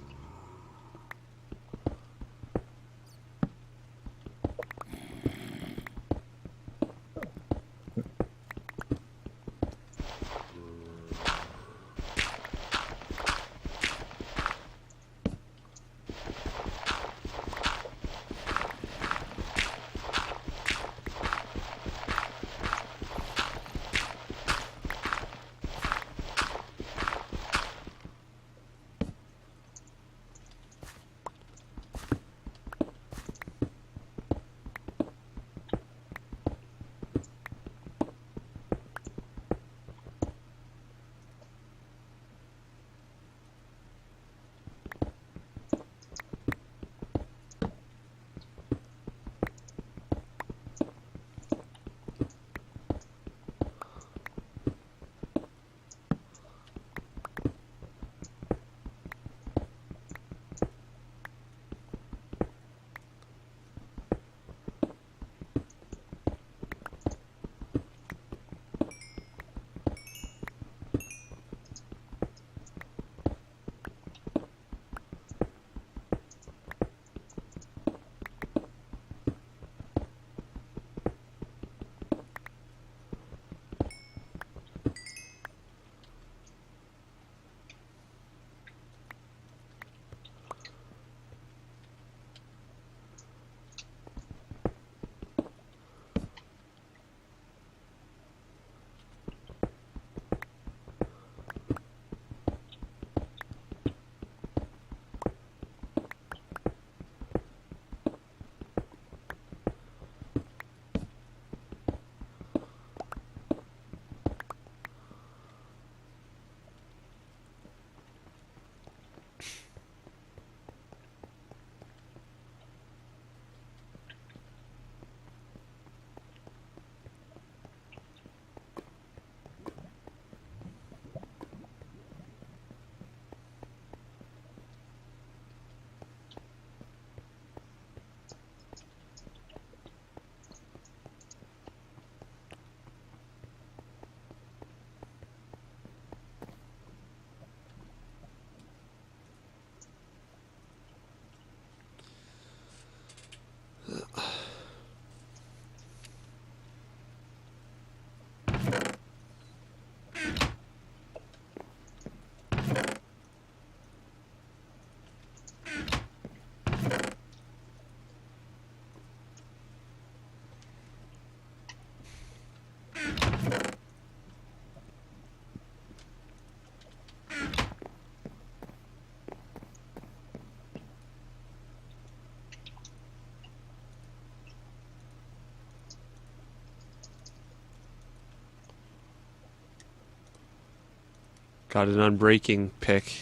Got an unbreaking pick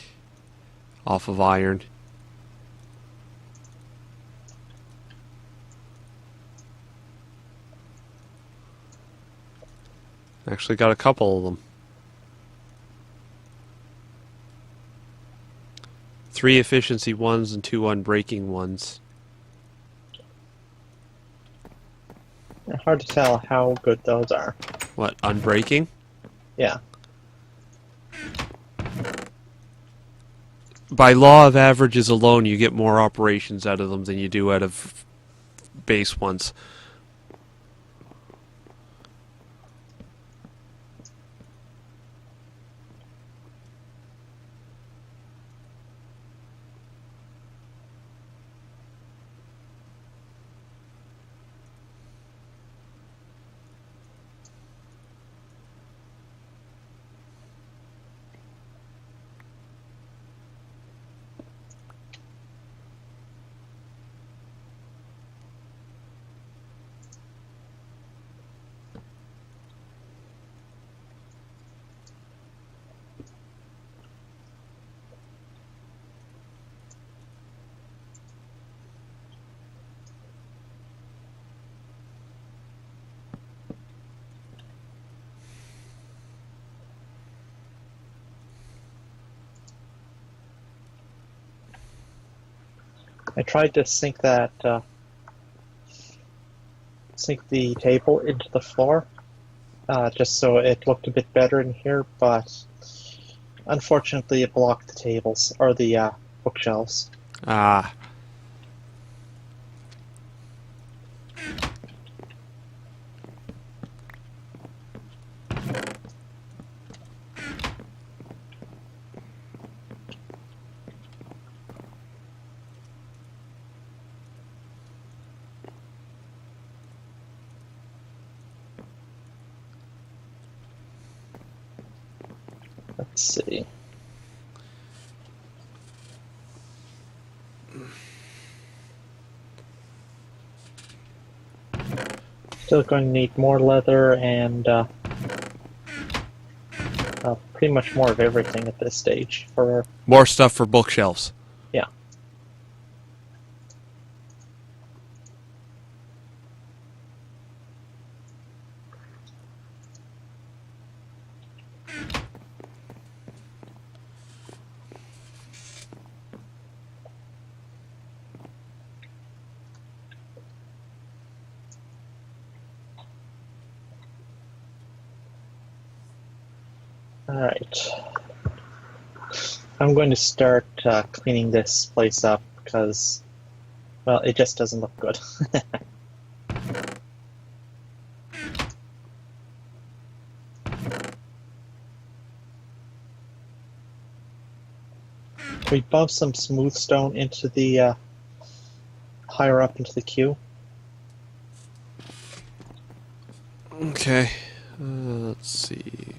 off of iron. Actually got a couple of them. 3 efficiency ones and 2 unbreaking ones.
Hard to tell how good those are.
What, unbreaking?
Yeah.
By law of averages alone, you get more operations out of them than you do out of base ones.
I tried to sink the table into the floor, just so it looked a bit better in here, but unfortunately it blocked the tables, or the bookshelves.
Ah.
Let's see. Still going to need more leather and pretty much more of everything at this stage.
More stuff for bookshelves.
Yeah. Alright. I'm going to start cleaning this place up because, well, it just doesn't look good. We bump some smooth stone into the higher up into the queue.
Okay. Let's see.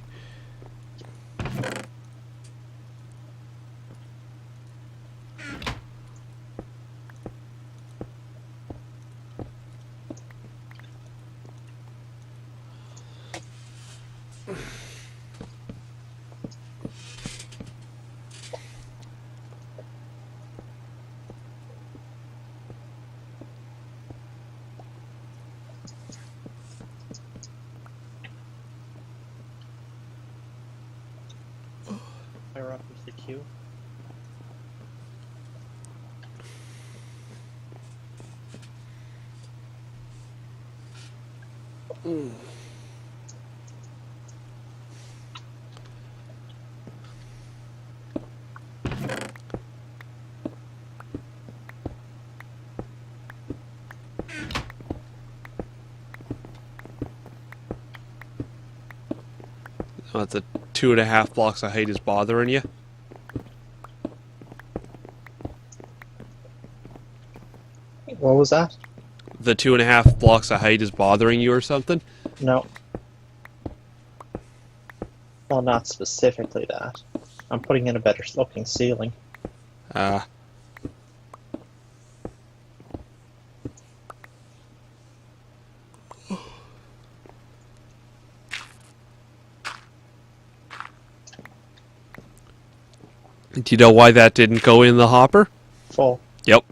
Higher up into the queue.
Oh, the 2.5 blocks of height is bothering you?
What was that?
The 2.5 blocks of height is bothering you or something?
No. Well, not specifically that. I'm putting in a better looking ceiling.
Do you know why that didn't go in the hopper?
Full.
Yep.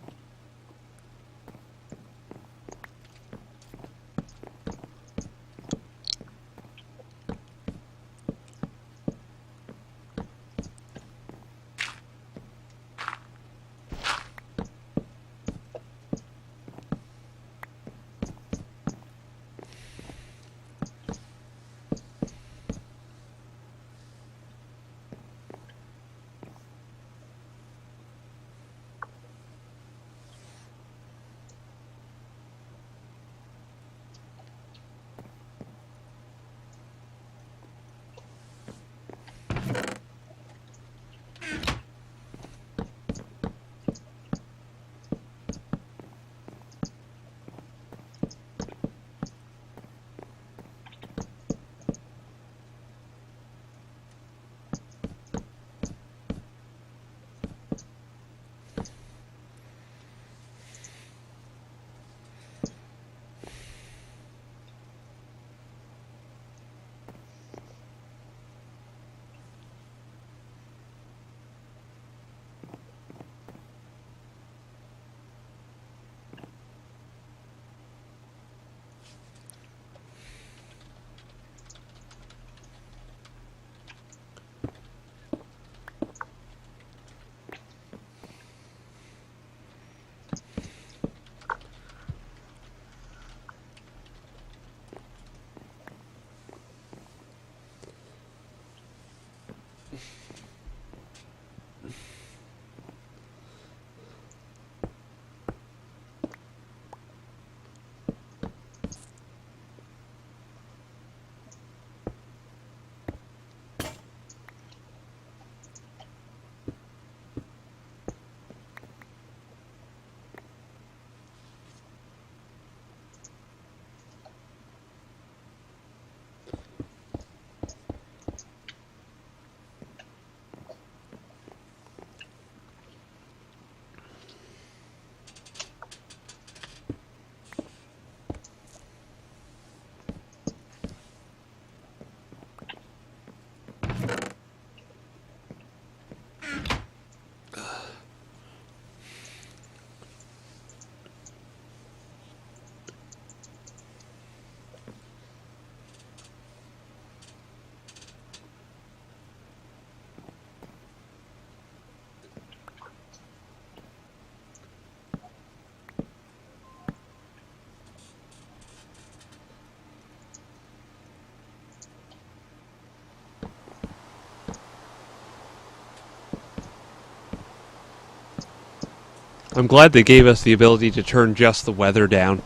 I'm glad they gave us the ability to turn just the weather down.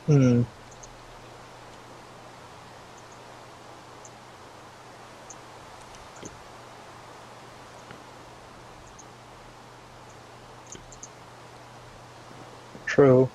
Hmm. True.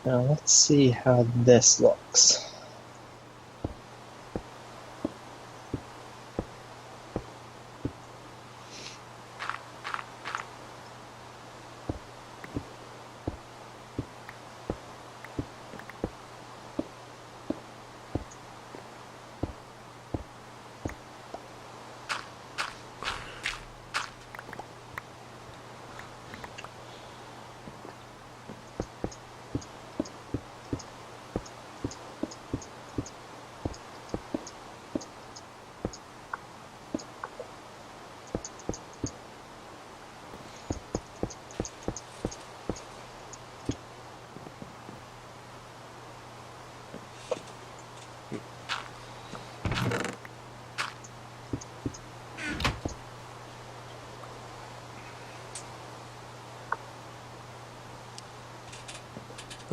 Now let's see how this looks.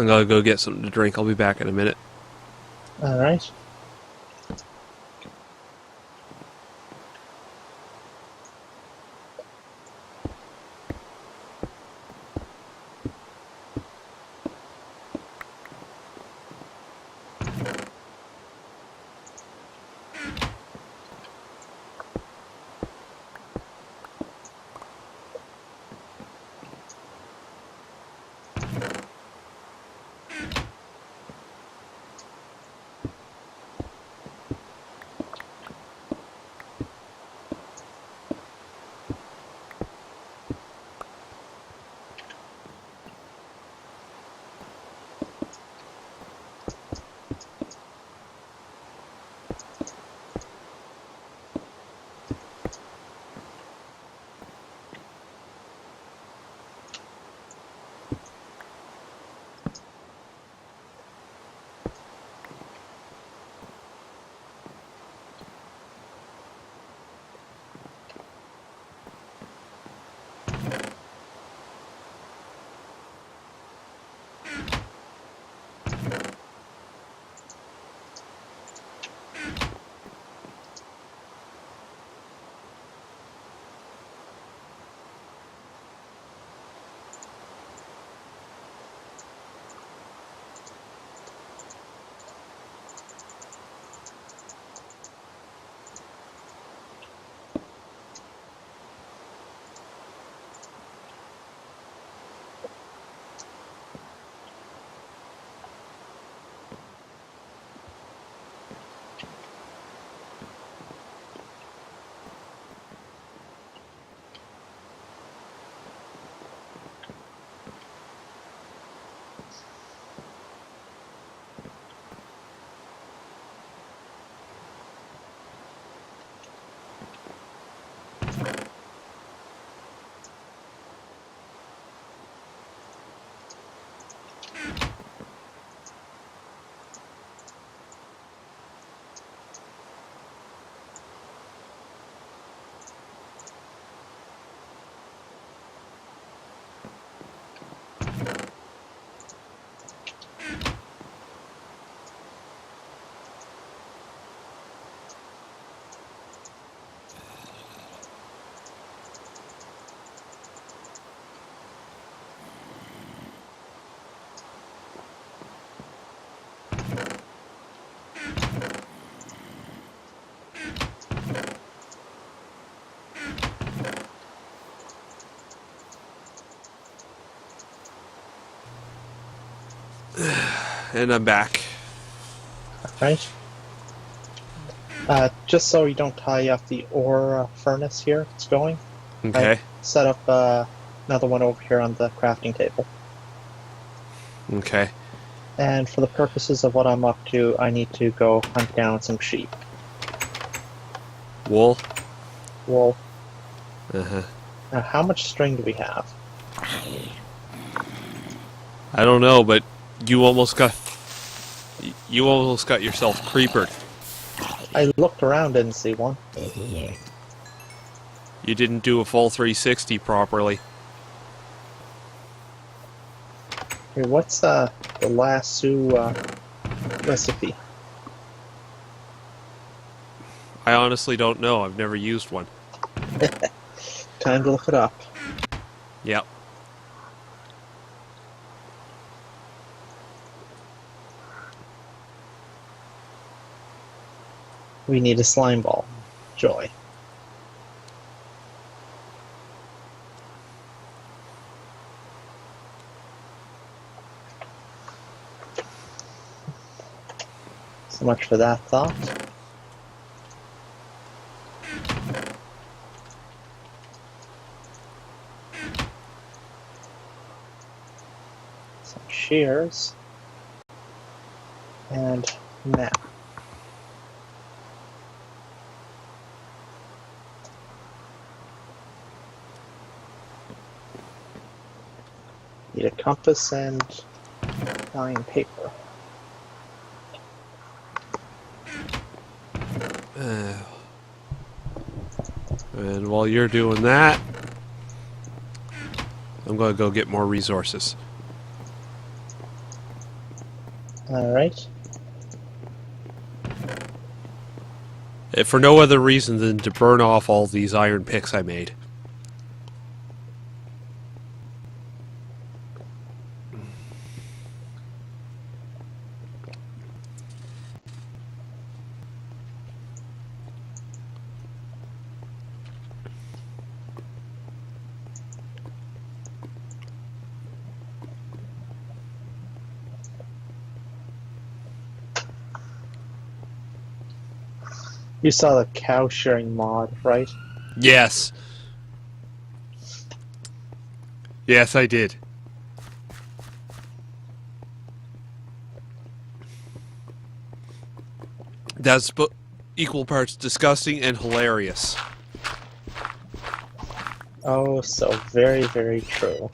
I'm gonna go get something to drink. I'll be back in a minute.
Alright.
And I'm back.
Alright. Just so you don't tie up the ore furnace here, it's going.
Okay.
I set up another one over here on the crafting table.
Okay.
And for the purposes of what I'm up to, I need to go hunt down some sheep.
Wool?
Wool.
Uh-huh.
Now, how much string do we have?
I don't know, but you almost got yourself creepered.
I looked around, didn't see one.
You didn't do a full 360 properly.
Here, what's the lasso recipe?
I honestly don't know. I've never used one.
Time to look it up.
Yep.
We need a slime ball. Joy. So much for that thought. Some shears. And map. Need a compass and dyeing paper.
And while you're doing that, I'm going to go get more resources.
Alright.
If for no other reason than to burn off all these iron picks I made.
You saw the cow shearing mod, right?
Yes. Yes, I did. That's equal parts disgusting and hilarious.
Oh, so very, very true.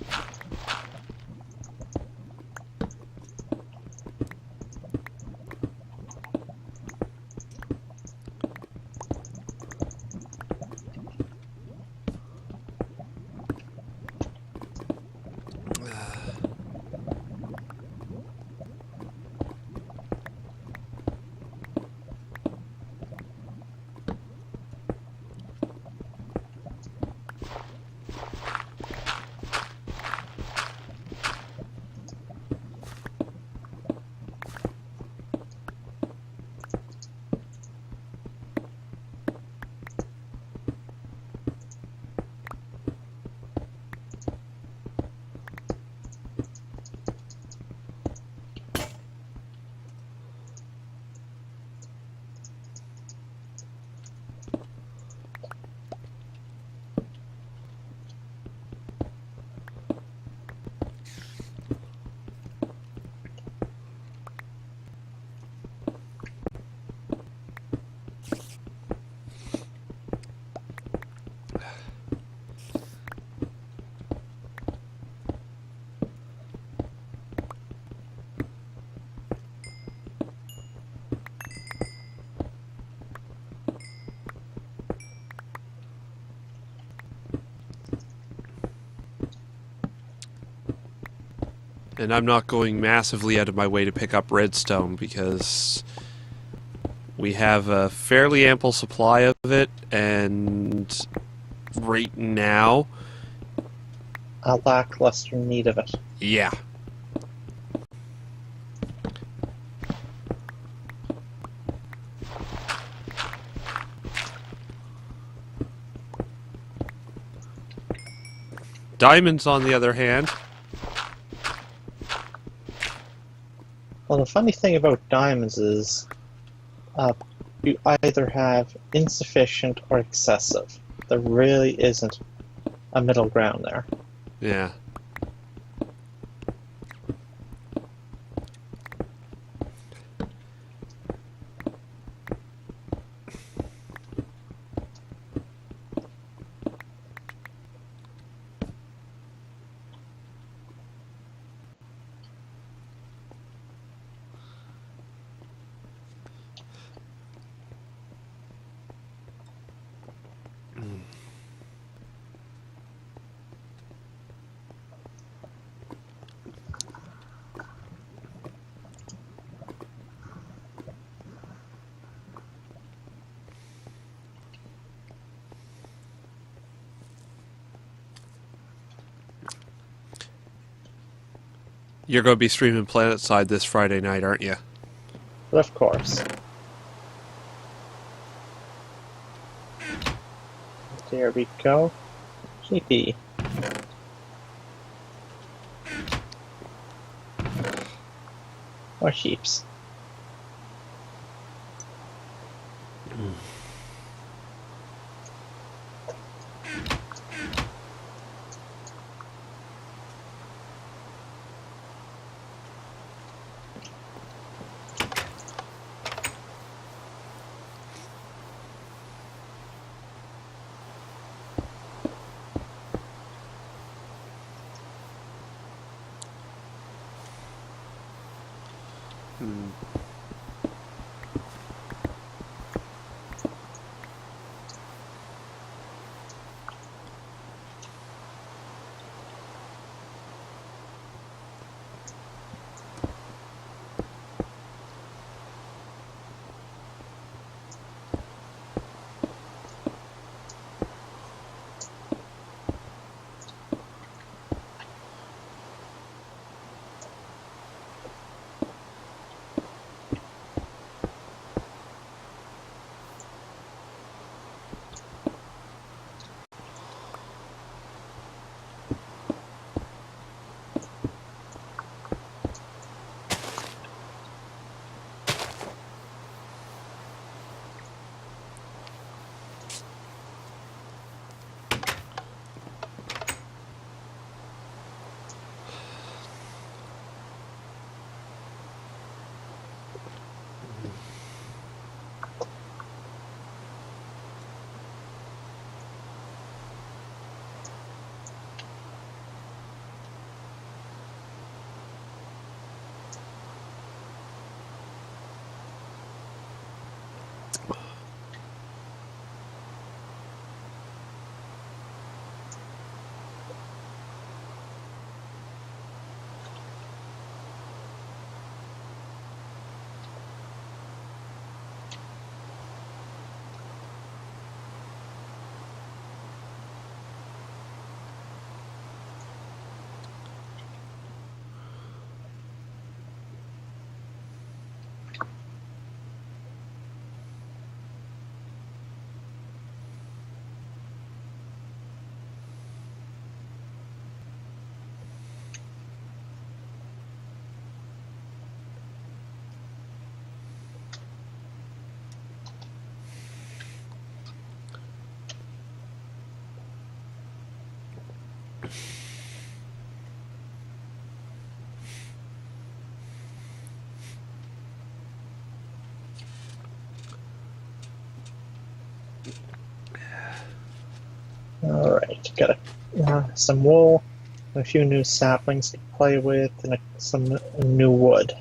And I'm not going massively out of my way to pick up redstone because we have a fairly ample supply of it, and right now,
A lackluster need of it.
yeah. Diamonds, on the other hand,
Well, the funny thing about diamonds is you either have insufficient or excessive. There really isn't a middle ground there.
yeah. you're going to be streaming PlanetSide this Friday night, aren't you?
But of course. There we go. Sheepy. Or sheeps. Alright, got some wool, a few new saplings to play with, and some new wood.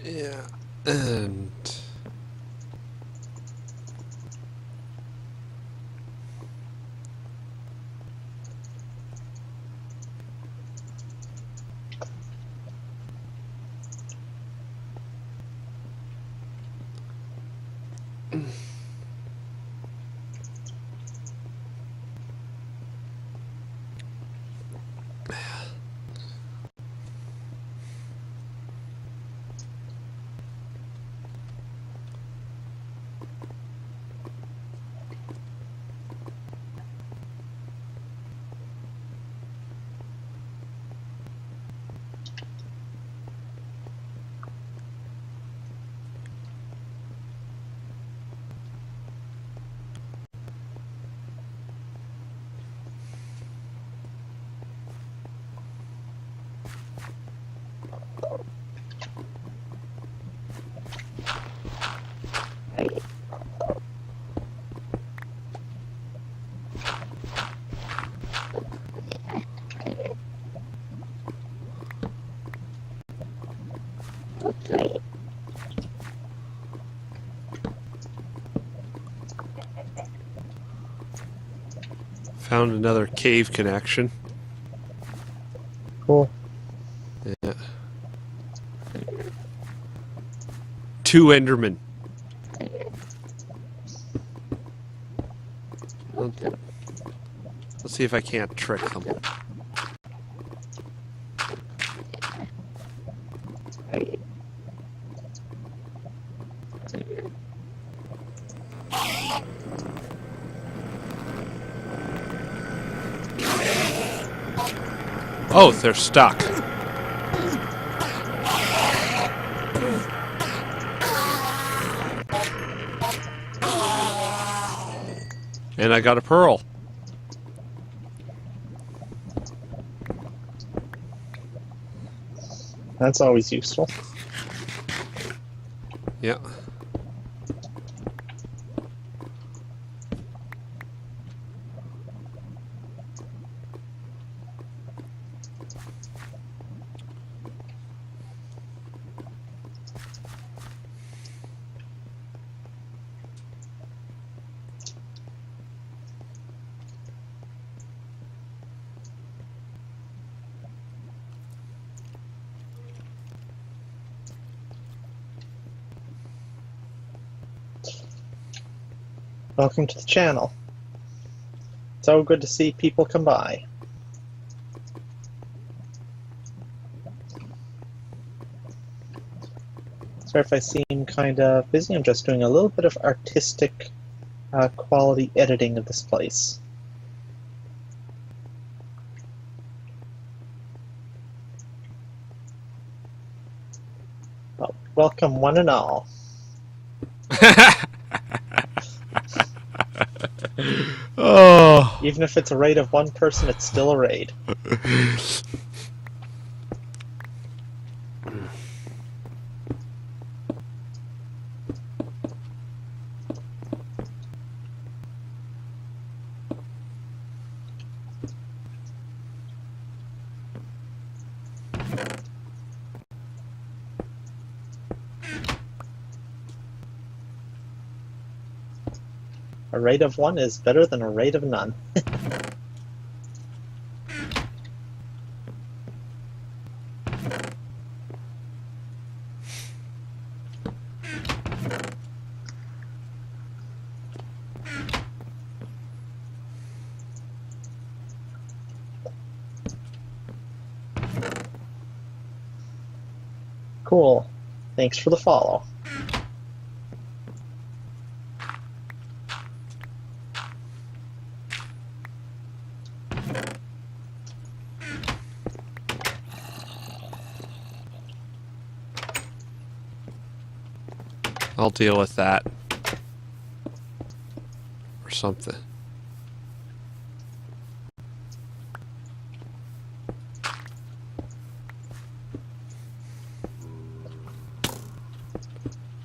Yeah. And Found another cave connection.
Cool.
Yeah. 2 Endermen. Let's see if I can't trick them. Oh, they're stuck. And I got a pearl.
That's always useful.
Yeah.
Welcome to the channel. So good to see people come by. Sorry if I seem kind of busy. I'm just doing a little bit of artistic quality editing of this place. Well, welcome one and all.
Oh.
Even if it's a raid of one person, it's still a raid. A raid of one is better than a raid of none. Cool. Thanks for the follow.
I'll deal with that. Or something.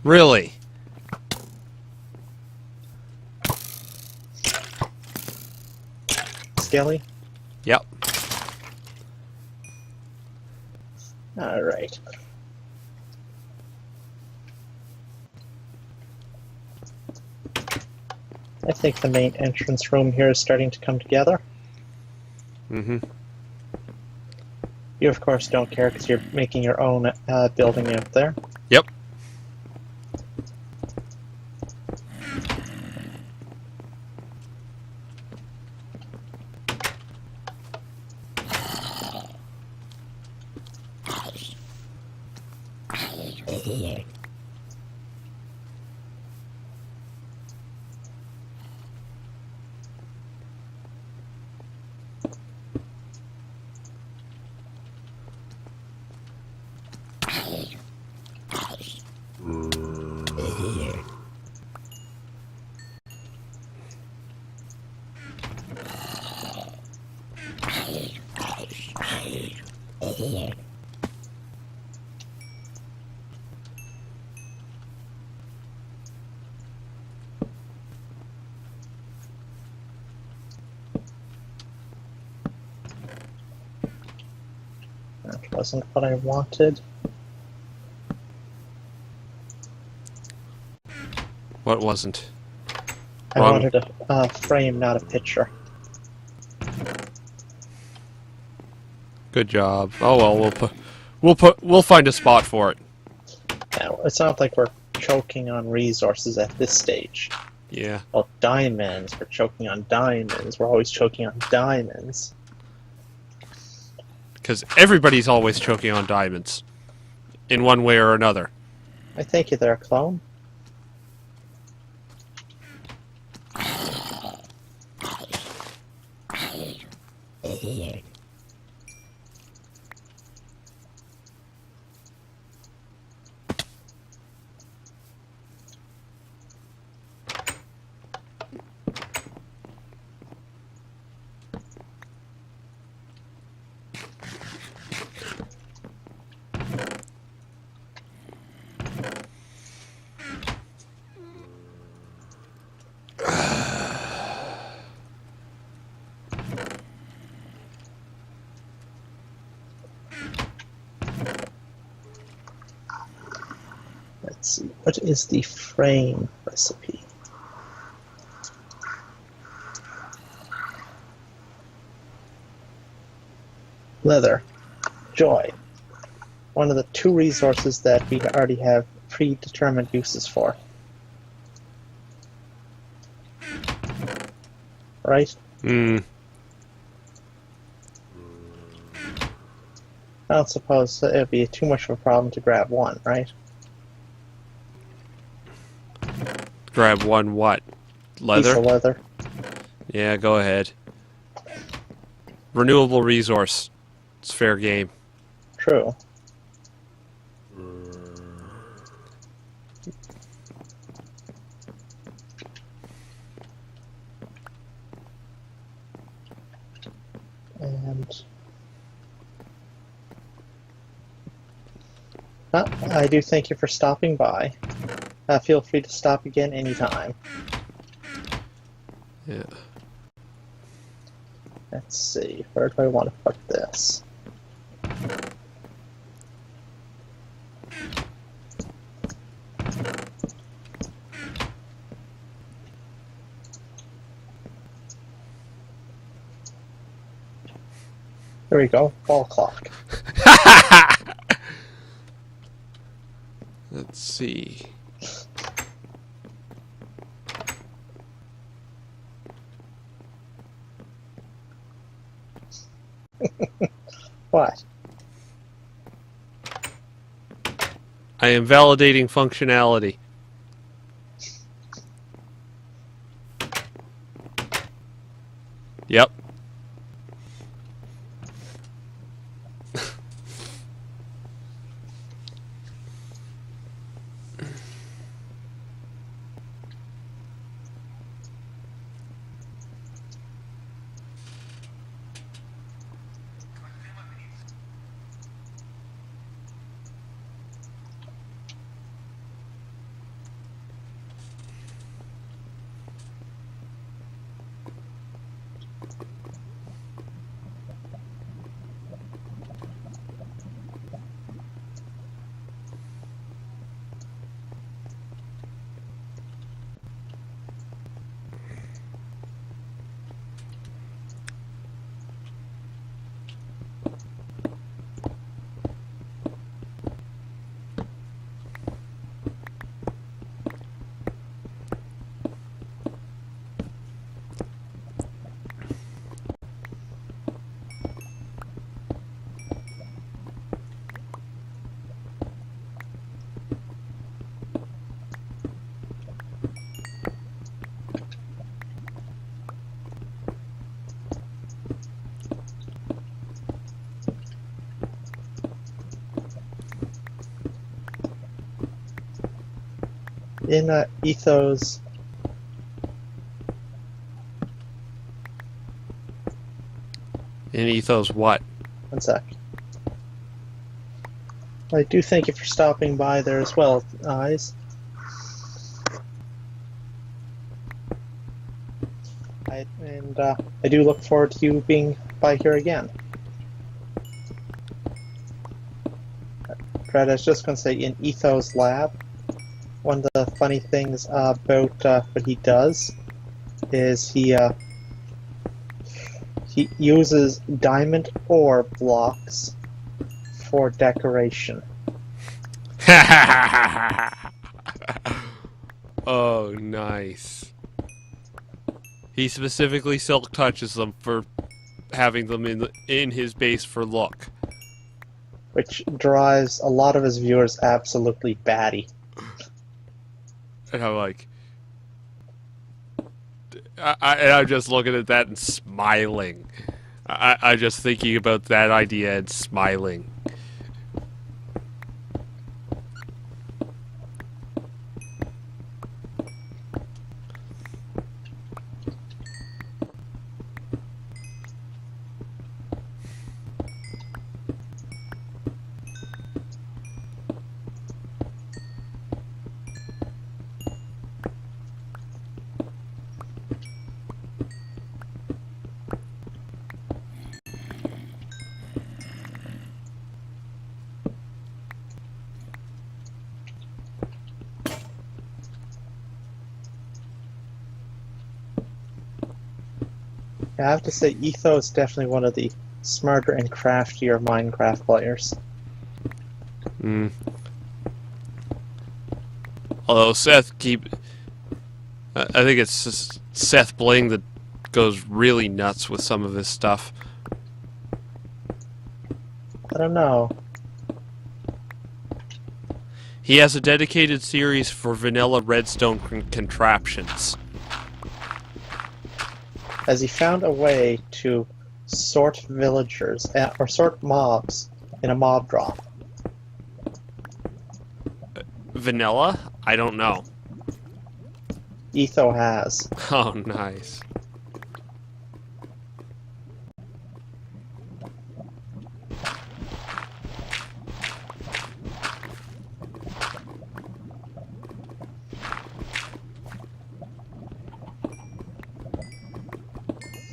Really?
Skelly?
Yep.
Alright. I think the main entrance room here is starting to come together.
Mm-hmm.
You, of course, don't care because you're making your own building out there.
Yep.
That wasn't what I wanted.
it wasn't.
I
Wrong.
wanted a frame, not a picture.
Good job. Oh well, we'll find a spot for it.
Now, it's not like we're choking on resources at this stage.
Yeah.
Well, diamonds. We're choking on diamonds. We're always choking on diamonds.
Because everybody's always choking on diamonds. In one way or another.
I thank you there, clone. Let's see, what is the frame recipe? Leather. Joy. One of the two resources that we already have predetermined uses for. Right?
Hmm.
I don't suppose it would be too much of a problem to grab one, right?
Grab one what?
Piece
Leather?
of leather.
Yeah, go ahead. Renewable resource. It's fair game.
True. And I do thank you for stopping by. Feel free to stop again anytime.
Yeah.
Let's see, where do I want to put this? There we go, wall clock.
Let's see.
What?
I am validating functionality. Yep.
In Ethos,
In Ethos what?
one sec. I do thank you for stopping by there as well, Eyes. I do look forward to you being by here again. Brad, I was just going to say, in Ethos Lab, one of the funny things about what he does is he uses diamond ore blocks for decoration.
Oh, nice. He specifically silk touches them for having them in his base for look.
Which drives a lot of his viewers absolutely batty.
And I'm like, I'm just looking at that and smiling. I'm just thinking about that idea and smiling.
I have to say, Etho is definitely one of the smarter and craftier Minecraft players.
Mm. Although Seth I think it's just Seth Bling that goes really nuts with some of this stuff.
I don't know.
He has a dedicated series for vanilla redstone contraptions.
Has he found a way to sort villagers, or sort mobs, in a mob drop?
Vanilla? I don't know.
Etho has.
Oh, nice.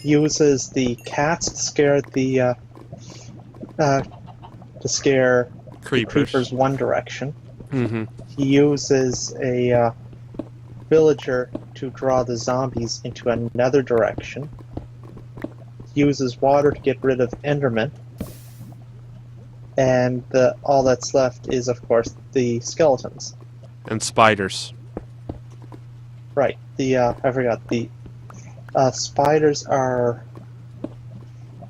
Uses the cats to scare the creepers one direction.
Mm-hmm.
He uses a villager to draw the zombies into another direction. He uses water to get rid of Endermen. And all that's left is, of course, the skeletons.
And spiders.
Right. I forgot. The spiders are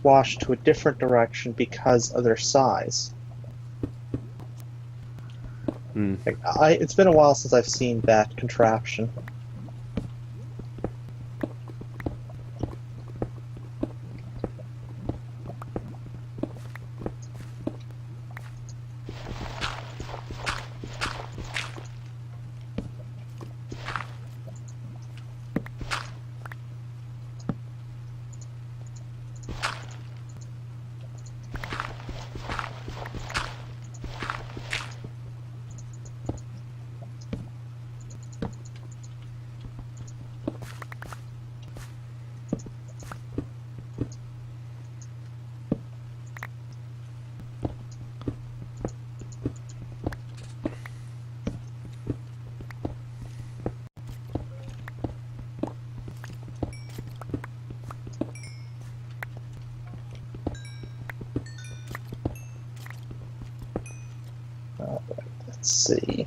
washed to a different direction because of their size.
Mm.
It's been a while since I've seen that contraption. Let's see.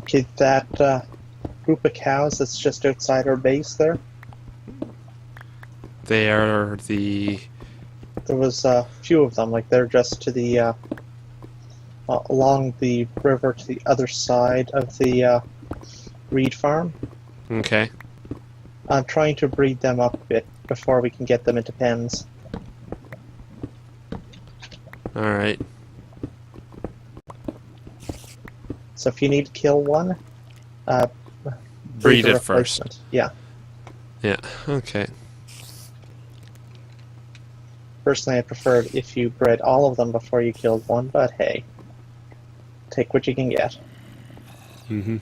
Okay, that group of cows that's just outside our base there.
They are the...
There was a few of them. Like they're just to the along the river to the other side of the reed farm.
Okay.
I'm trying to breed them up a bit before we can get them into pens.
Alright.
So if you need to kill one,
Breed
a
it first.
replacement. Yeah.
Yeah, okay.
Personally, I preferred if you bred all of them before you killed one, but hey. Take what you can get.
Mm-hmm.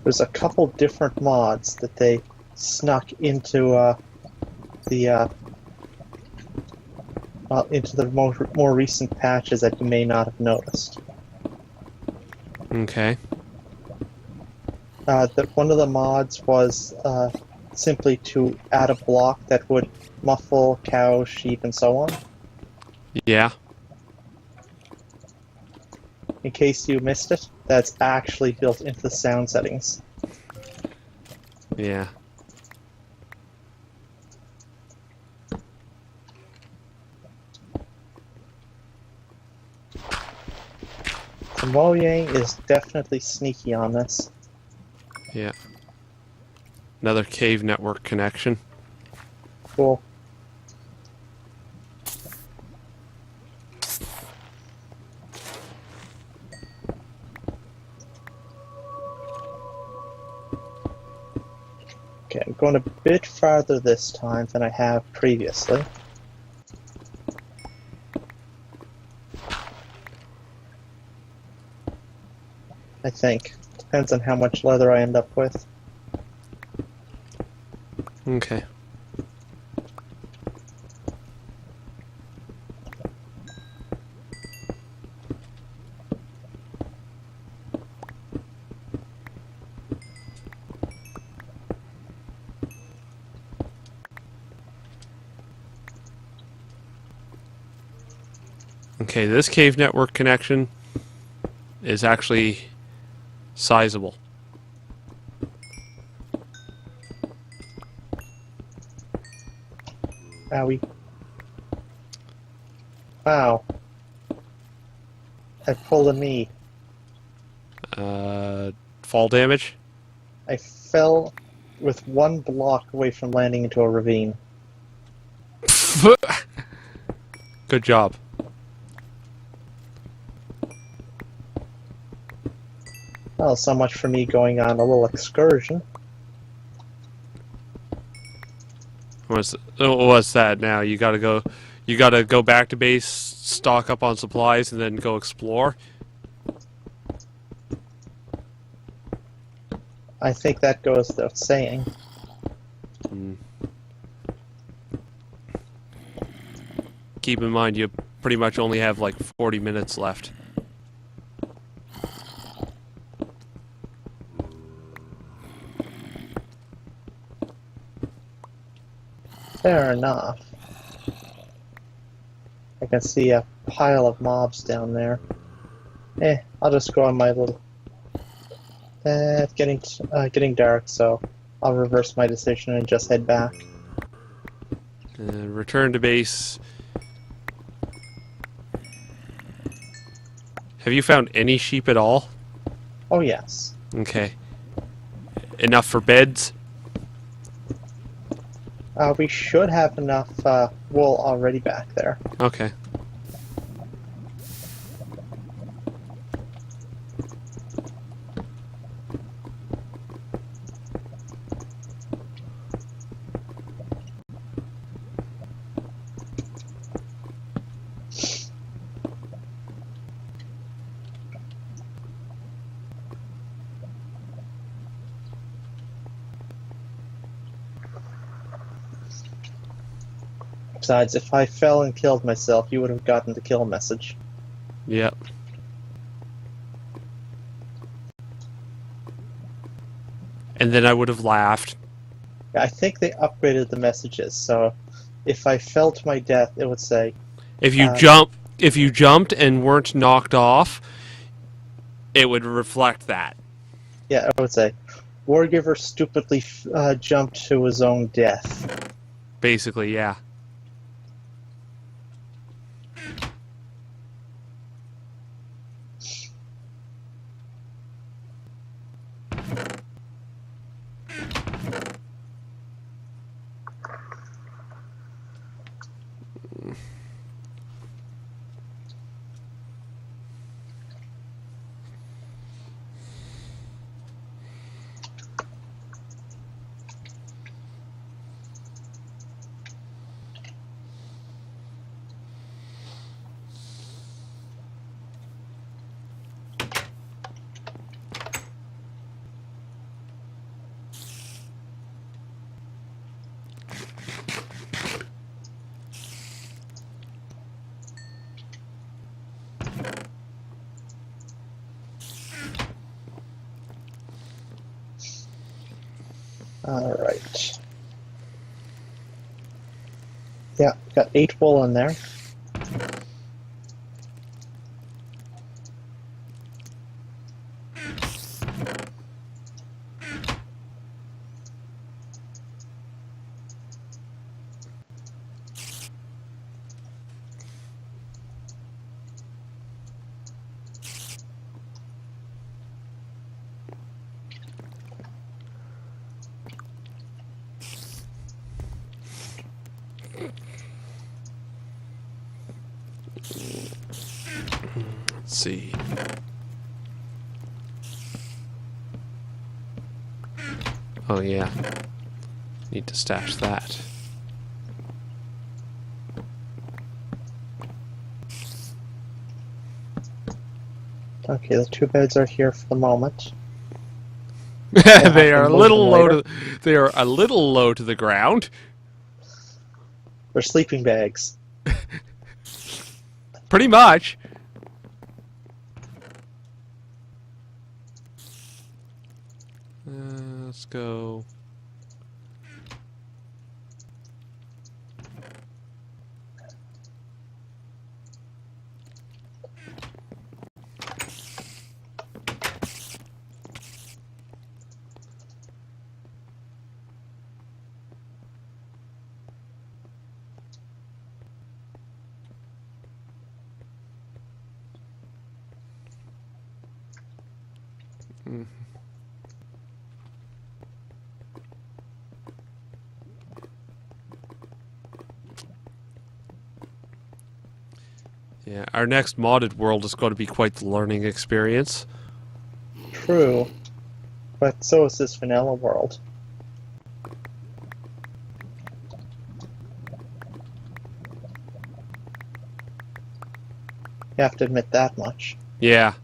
There's a couple different mods that they snuck into into the more recent patches that you may not have noticed.
Okay.
One of the mods was simply to add a block that would muffle cows, sheep, and so on.
Yeah.
In case you missed it, that's actually built into the sound settings.
Yeah.
So Mojang is definitely sneaky on this.
Yeah. Another cave network connection.
Cool. Okay, I'm going a bit farther this time than I have previously. I think. Depends on how much leather I end up with.
Okay. Okay, this cave network connection is actually sizable.
Owie. Wow. I pulled a knee.
Fall damage?
I fell with one block away from landing into a ravine.
Good job.
Well, so much for me going on a little excursion.
What's that now? You gotta go back to base, stock up on supplies, and then go explore?
I think that goes without saying.
Mm. Keep in mind, you pretty much only have like 40 minutes left.
Fair enough. I can see a pile of mobs down there. I'll just go on my little... it's getting dark, so I'll reverse my decision and just head back.
Return to base. Have you found any sheep at all?
Oh yes.
Okay. Enough for beds?
We should have enough wool already back there.
Okay.
Besides, if I fell and killed myself, you would have gotten the kill message.
Yep. And then I would have laughed.
I think they upgraded the messages, so if I fell to my death, it would say,
If you jumped and weren't knocked off, it would reflect that.
yeah, it would say, Wargiver stupidly jumped to his own death.
Basically, yeah.
Alright. Yeah, got 8 wool in there.
Let's see. Oh yeah. Need to stash that.
Okay, the 2 beds are here for the moment.
They are a
move
little
them
low
later.
they are a little low to the ground.
They're sleeping bags.
Pretty much. Let's go. Yeah, our next modded world is going to be quite the learning experience.
True. But so is this vanilla world. You have to admit that much.
Yeah.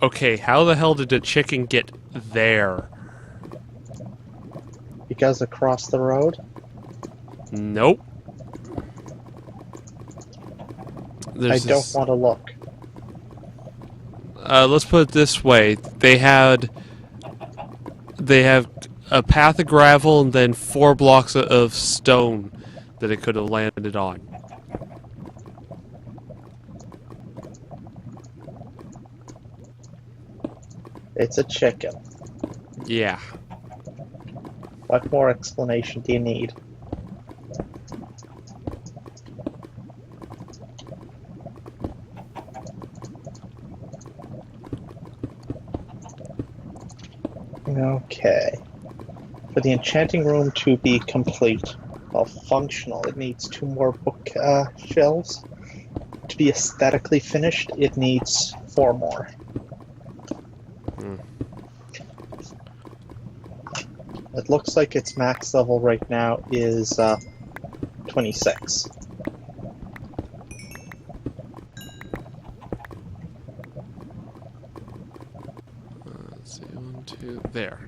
Okay, how the hell did the chicken get there?
Because across the road,
Nope.
I don't want to look.
Let's put it this way: they have a path of gravel and then 4 blocks of stone that it could have landed on.
It's a chicken.
Yeah.
What more explanation do you need? Okay. For the enchanting room to be complete, well, functional, it needs 2 more book shelves. To be aesthetically finished, it needs 4 more. It looks like its max level right now is 26.
see, 1, 2, there.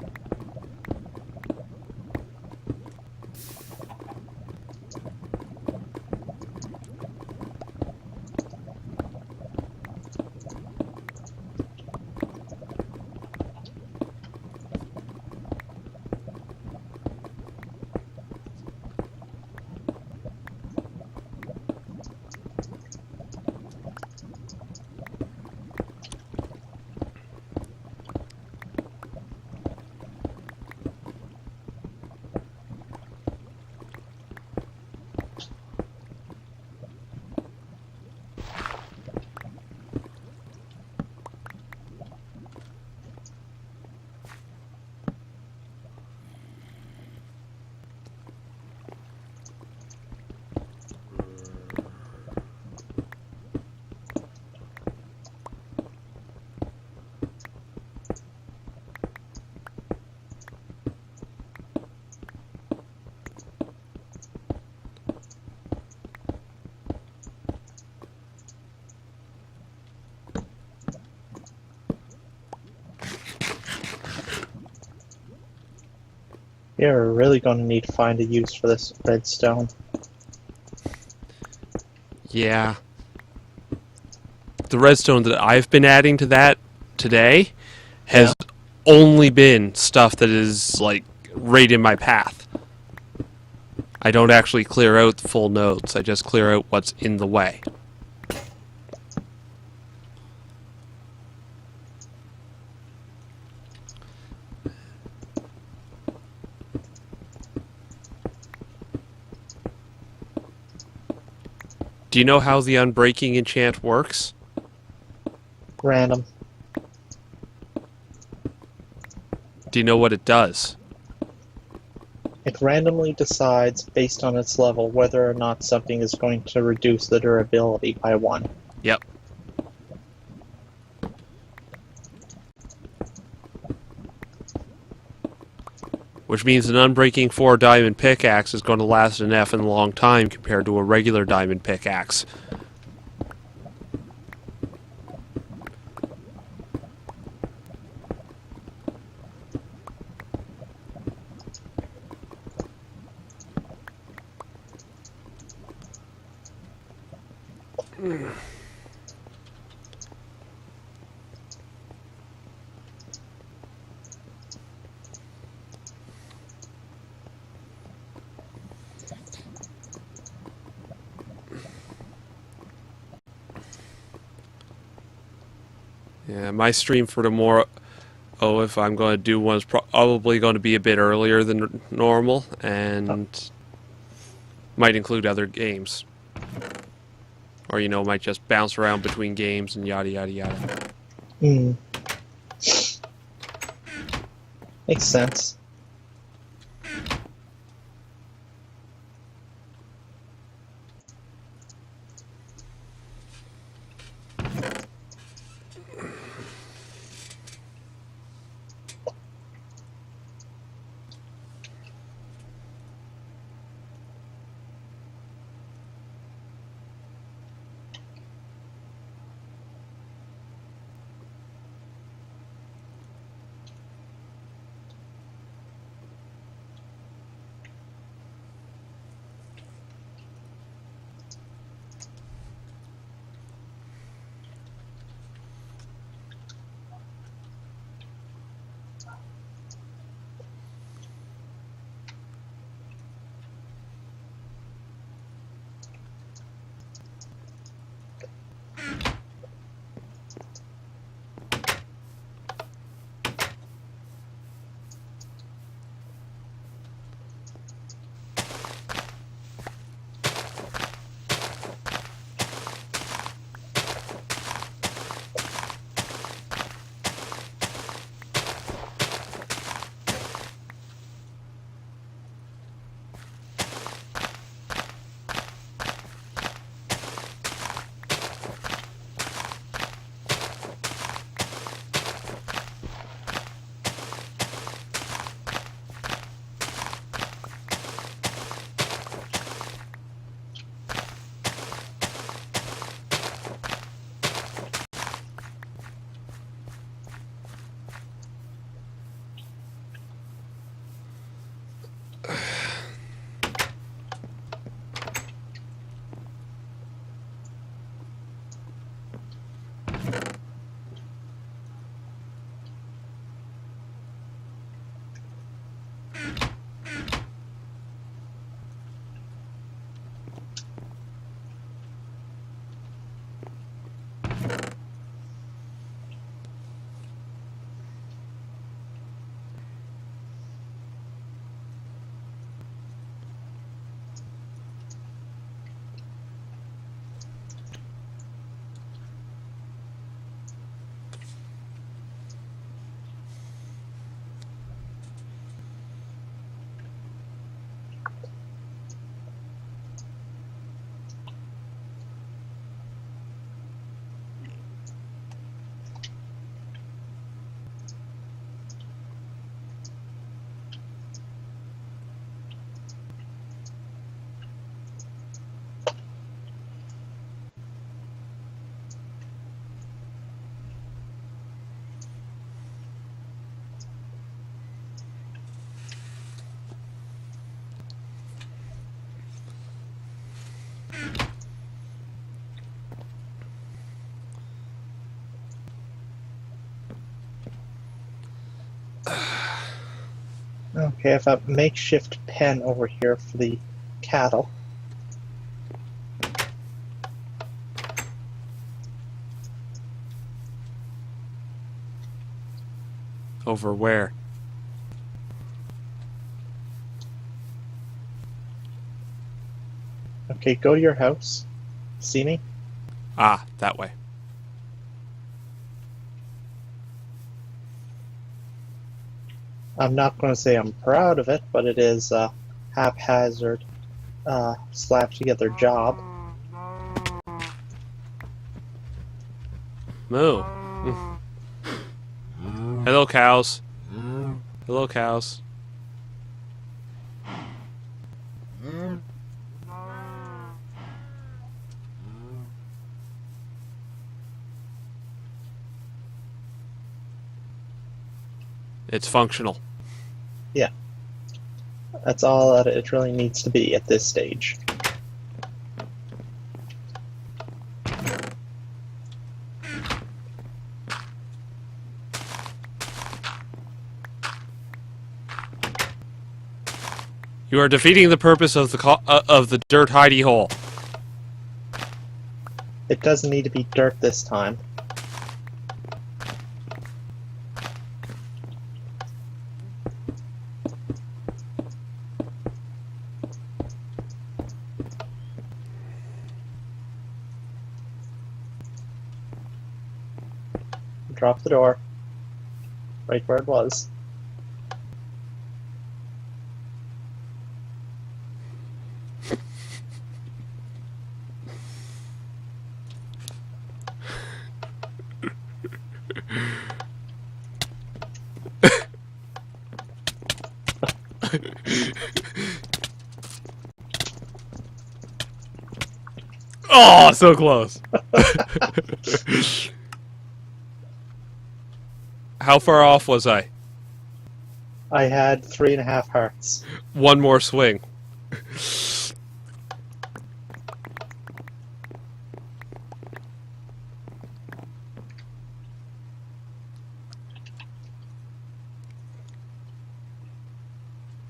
You're really going to need to find a use for this redstone.
Yeah. The redstone that I've been adding to that today has only been stuff that is, like, right in my path. I don't actually clear out the full nodes. I just clear out what's in the way. Do you know how the unbreaking enchant works?
Random.
Do you know what it does?
It randomly decides, based on its level, whether or not something is going to reduce the durability by 1.
Yep. Which means an unbreaking 4 diamond pickaxe is going to last an effing long time compared to a regular diamond pickaxe. Yeah, my stream for tomorrow, if I'm going to do one, is probably going to be a bit earlier than normal, and might include other games. Or, might just bounce around between games and yada yada yada.
Makes sense. Okay, I have a makeshift pen over here for the cattle.
Over where?
Okay, go to your house. See me?
Ah, that way.
I'm not going to say I'm proud of it, but it is a haphazard, slapped together job.
Moo. Hello, cows. Hello, cows. It's functional.
Yeah. That's all that it really needs to be at this stage.
You are defeating the purpose of the dirt hidey hole.
It doesn't need to be dirt this time. Drop the door. Right where it was.
Oh, so close. How far off was I?
I had 3.5 hearts.
One more swing.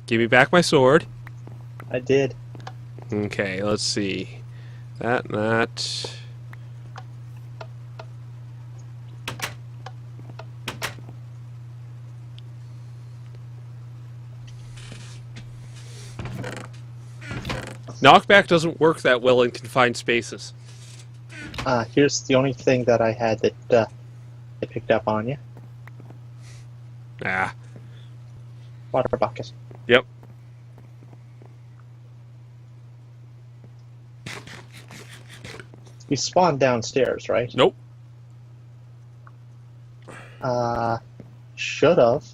Give me back my sword.
I did.
Okay, let's see. That. Knockback doesn't work that well in confined spaces.
Here's the only thing that I had that I picked up on you.
Ah.
Water bucket.
Yep.
You spawned downstairs, right?
Nope.
Should have.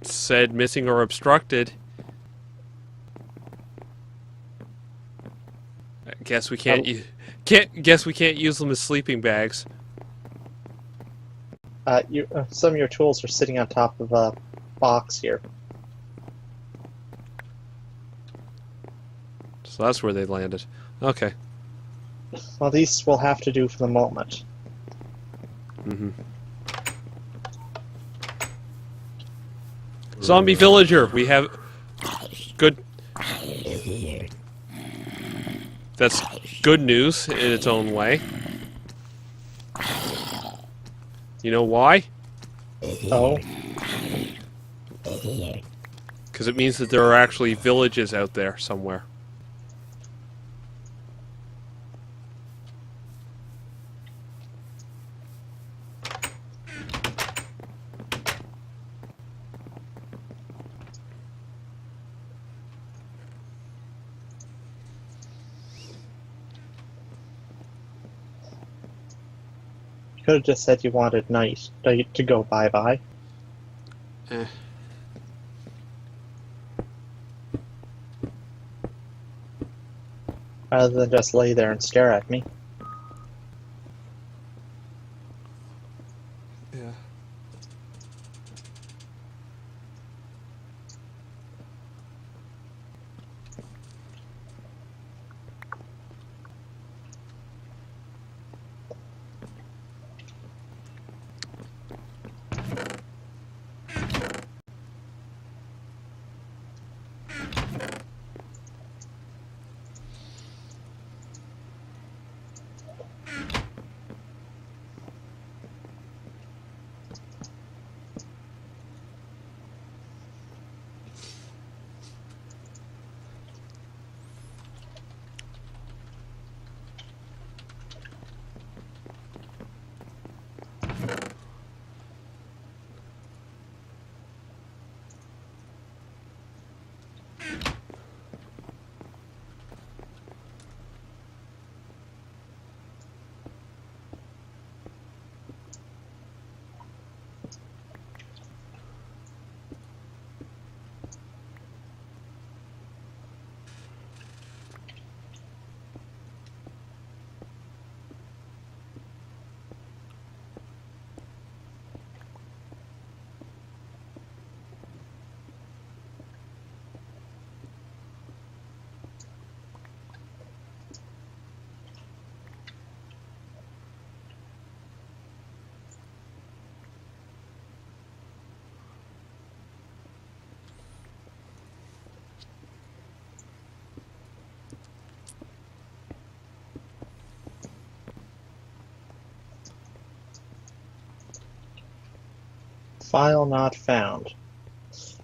Said missing or obstructed. Guess we can't guess we can't use them as sleeping bags.
Some of your tools are sitting on top of a box here.
So that's where they landed. Okay.
Well, these will have to do for the moment.
Mm-hmm. Zombie villager, we have good. That's good news in its own way. You know why?
Oh,
Because it means that there are actually villages out there somewhere.
you could have just said you wanted night to go bye-bye.
Eh.
Rather than just lay there and stare at me.
Yeah.
File not found.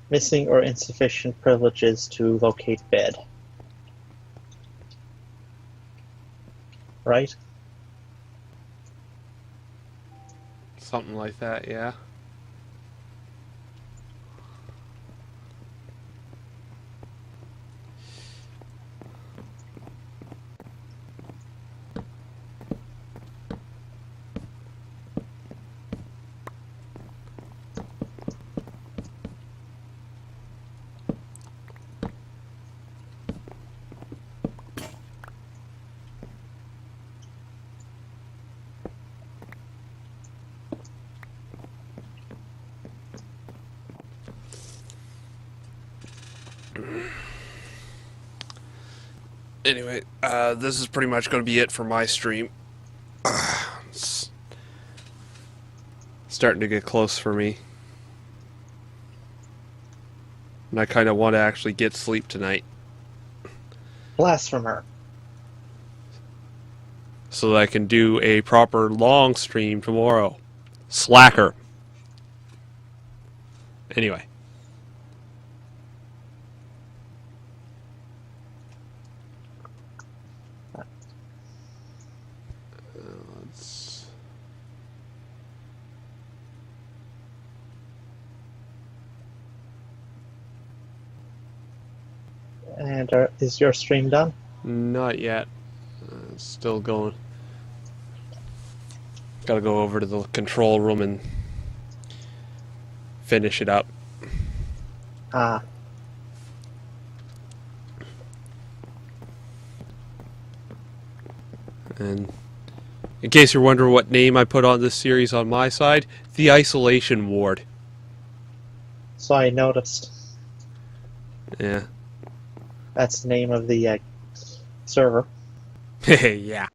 Missing or insufficient privileges to locate bed. Right?
Something like that, yeah. Anyway, this is pretty much going to be it for my stream. It's starting to get close for me. And I kind of want to actually get sleep tonight.
Blasphemer.
So that I can do a proper long stream tomorrow. Slacker. Anyway. Let's...
And is your stream done?
Not yet. Still going. Gotta go over to the control room and finish it up.
Ah.
And in case you're wondering what name I put on this series on my side, the Isolation Ward.
So I noticed.
Yeah.
That's the name of the server.
Yeah.